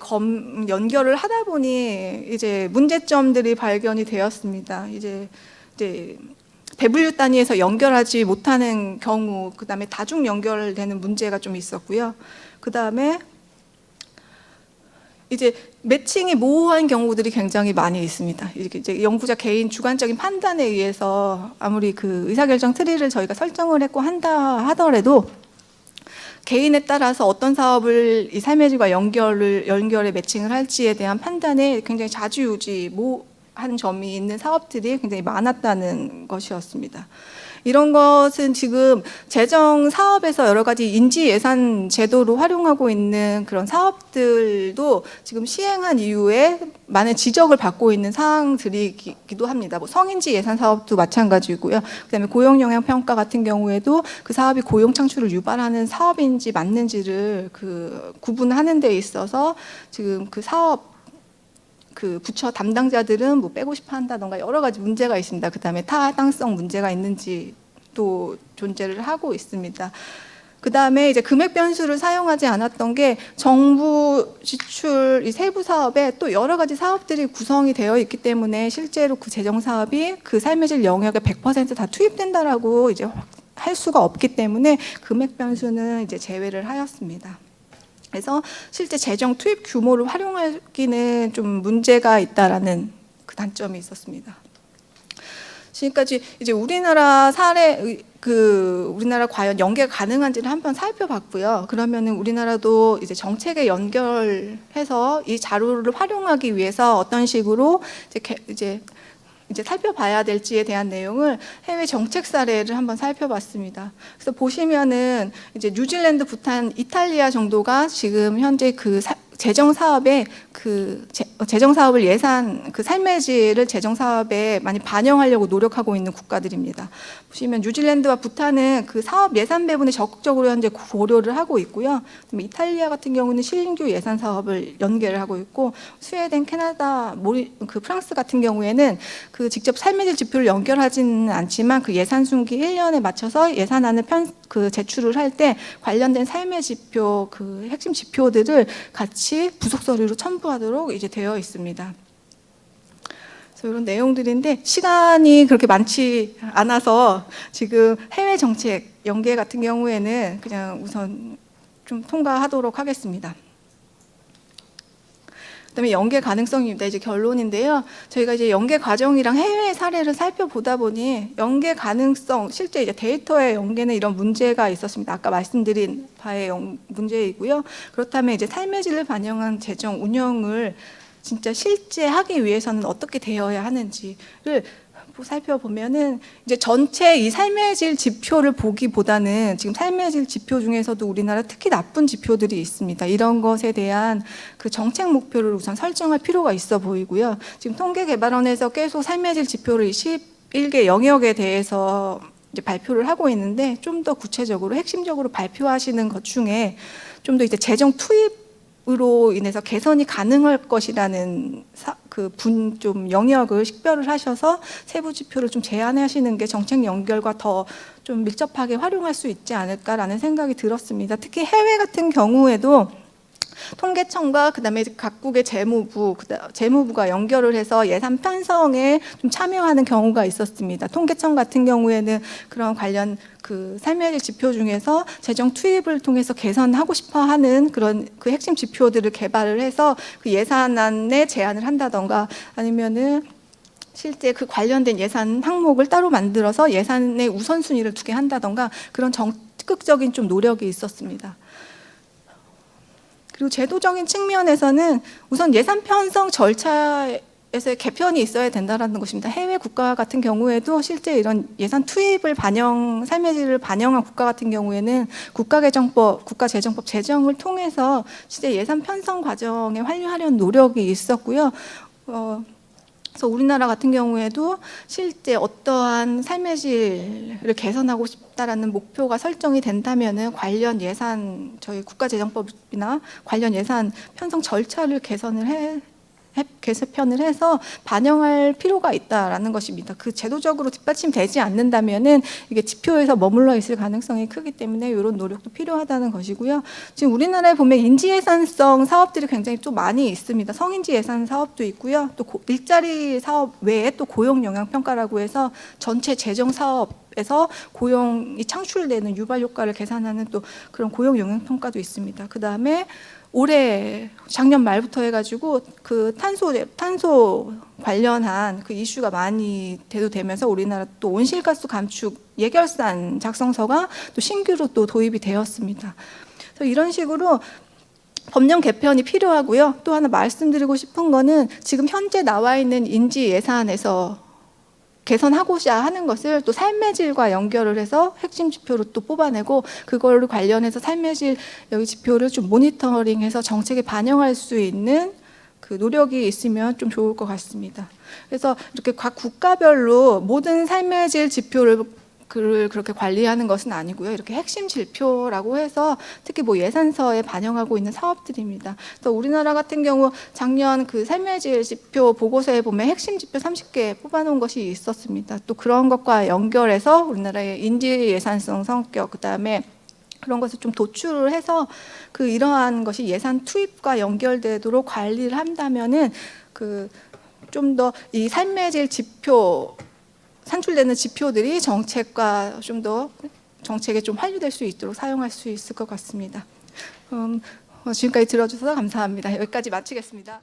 연결을 하다 보니 이제 문제점들이 발견이 되었습니다. 이제 대분류 단위에서 연결하지 못하는 경우, 그다음에 다중 연결되는 문제가 좀 있었고요. 그다음에 이제 매칭이 모호한 경우들이 굉장히 많이 있습니다. 이제 연구자 개인 주관적인 판단에 의해서 아무리 그 의사결정 트리를 저희가 설정을 했고 한다 하더라도 개인에 따라서 어떤 사업을 이 삶의 질과 연결에 매칭을 할지에 대한 판단에 굉장히 좌지우지한 점이 있는 사업들이 굉장히 많았다는 것이었습니다. 이런 것은 지금 재정 사업에서 여러 가지 인지 예산 제도로 활용하고 있는 그런 사업들도 지금 시행한 이후에 많은 지적을 받고 있는 사항들이기도 합니다. 성인지 예산 사업도 마찬가지고요. 그다음에 고용 영향 평가 같은 경우에도 그 사업이 고용 창출을 유발하는 사업인지 맞는지를 구분하는 데 있어서 지금 그 사업 부처 담당자들은 빼고 싶어 한다던가 여러 가지 문제가 있습니다. 그다음에 타당성 문제가 있는지 또 존재를 하고 있습니다. 그다음에 이제 금액 변수를 사용하지 않았던 게 정부 지출 이 세부 사업에 또 여러 가지 사업들이 구성이 되어 있기 때문에 실제로 그 재정 사업이 그 삶의 질 영역에 100% 다 투입된다라고 이제 할 수가 없기 때문에 금액 변수는 이제 제외를 하였습니다. 그래서 실제 재정 투입 규모를 활용하기는 좀 문제가 있다라는 그 단점이 있었습니다. 지금까지 이제 우리나라 사례, 우리나라 과연 연계가 가능한지를 한번 살펴봤고요. 그러면은 우리나라도 이제 정책에 연결해서 이 자료를 활용하기 위해서 어떤 식으로 이제 살펴봐야 될지에 대한 내용을 해외 정책 사례를 한번 살펴봤습니다. 그래서 보시면은 이제 뉴질랜드, 부탄, 이탈리아 정도가 지금 현재 재정 사업에 재정 사업을 삶의 질을 재정 사업에 많이 반영하려고 노력하고 있는 국가들입니다. 보시면 뉴질랜드와 부탄은 그 사업 예산 배분에 적극적으로 현재 고려를 하고 있고요. 그다음에 이탈리아 같은 경우는 신규 예산 사업을 연계를 하고 있고 스웨덴, 캐나다, 프랑스 같은 경우에는 직접 삶의 질 지표를 연결하지는 않지만 그 예산 순기 1년에 맞춰서 예산안을 제출을 할 때 관련된 삶의 지표 핵심 지표들을 같이 부속 서류로 첨부하도록 이제 되어 있습니다. 그래서 이런 내용들인데 시간이 그렇게 많지 않아서 지금 해외 정책 연계 같은 경우에는 그냥 우선 좀 통과하도록 하겠습니다. 그다음에 연계 가능성입니다. 이제 결론인데요. 저희가 이제 연계 과정이랑 해외 사례를 살펴보다 보니 연계 가능성, 실제 이제 데이터의 연계는 이런 문제가 있었습니다. 아까 말씀드린 바의 문제이고요. 그렇다면 이제 삶의 질을 반영한 재정 운영을 진짜 실제 하기 위해서는 어떻게 되어야 하는지를 살펴보면은 이제 전체 이 삶의 질 지표를 보기보다는 지금 삶의 질 지표 중에서도 우리나라 특히 나쁜 지표들이 있습니다. 이런 것에 대한 정책 목표를 우선 설정할 필요가 있어 보이고요. 지금 통계개발원에서 계속 삶의 질 지표를 21개 영역에 대해서 이제 발표를 하고 있는데 좀 더 구체적으로 핵심적으로 발표하시는 것 중에 좀 더 이제 재정 투입으로 인해서 개선이 가능할 것이라는 좀 영역을 식별을 하셔서 세부 지표를 좀 제안하시는 게 정책 연결과 더 좀 밀접하게 활용할 수 있지 않을까라는 생각이 들었습니다. 특히 해외 같은 경우에도 통계청과 그다음에 각국의 재무부가 연결을 해서 예산 편성에 좀 참여하는 경우가 있었습니다. 통계청 같은 경우에는 그런 관련 그 삶의 질 지표 중에서 재정 투입을 통해서 개선하고 싶어하는 그런 그 핵심 지표들을 개발을 해서 그 예산안에 제안을 한다던가 아니면은 실제 그 관련된 예산 항목을 따로 만들어서 예산의 우선순위를 두게 한다던가 그런 적극적인 좀 노력이 있었습니다. 그리고 제도적인 측면에서는 우선 예산 편성 절차에서의 개편이 있어야 된다는 것입니다. 해외 국가 같은 경우에도 실제 이런 예산 투입을 삶의 질을 반영한 국가 같은 경우에는 국가재정법 제정을 통해서 실제 예산 편성 과정에 활용하려는 노력이 있었고요. 그래서 우리나라 같은 경우에도 실제 어떠한 삶의 질을 개선하고 싶다라는 목표가 설정이 된다면은 관련 예산 저희 국가재정법이나 관련 예산 편성 절차를 개편을 해서 반영할 필요가 있다라는 것입니다. 그 제도적으로 뒷받침되지 않는다면은 이게 지표에서 머물러 있을 가능성이 크기 때문에 이런 노력도 필요하다는 것이고요. 지금 우리나라에 보면 인지예산성 사업들이 굉장히 좀 많이 있습니다. 성인지 예산 사업도 있고요. 또 일자리 사업 외에 또 고용 영향 평가라고 해서 전체 재정 사업에서 고용이 창출되는 유발 효과를 계산하는 또 그런 고용 영향 평가도 있습니다. 그 다음에 올해 작년 말부터 해가지고 그 탄소 관련한 그 이슈가 많이 대두되면서 우리나라 또 온실가스 감축 예결산 작성서가 또 신규로 또 도입이 되었습니다. 그래서 이런 식으로 법령 개편이 필요하고요. 또 하나 말씀드리고 싶은 거는 지금 현재 나와 있는 인지 예산에서 개선하고자 하는 것을 또 삶의 질과 연결을 해서 핵심 지표로 또 뽑아내고 그걸로 관련해서 삶의 질 여기 지표를 좀 모니터링해서 정책에 반영할 수 있는 그 노력이 있으면 좀 좋을 것 같습니다. 그래서 이렇게 각 국가별로 모든 삶의 질 지표를 그렇게 관리하는 것은 아니고요. 이렇게 핵심 지표라고 해서 특히 뭐 예산서에 반영하고 있는 사업들입니다. 그래서 우리나라 같은 경우 작년 그 삶의 질 지표 보고서에 보면 핵심 지표 30개 뽑아놓은 것이 있었습니다. 또 그런 것과 연결해서 우리나라의 인지 예산성 성격 그다음에 그런 것을 좀 도출을 해서 그 이러한 것이 예산 투입과 연결되도록 관리를 한다면은 그 좀 더 이 삶의 질 지표 산출되는 지표들이 정책과 좀 더 정책에 좀 활용될 수 있도록 사용할 수 있을 것 같습니다. 지금까지 들어주셔서 감사합니다. 여기까지 마치겠습니다.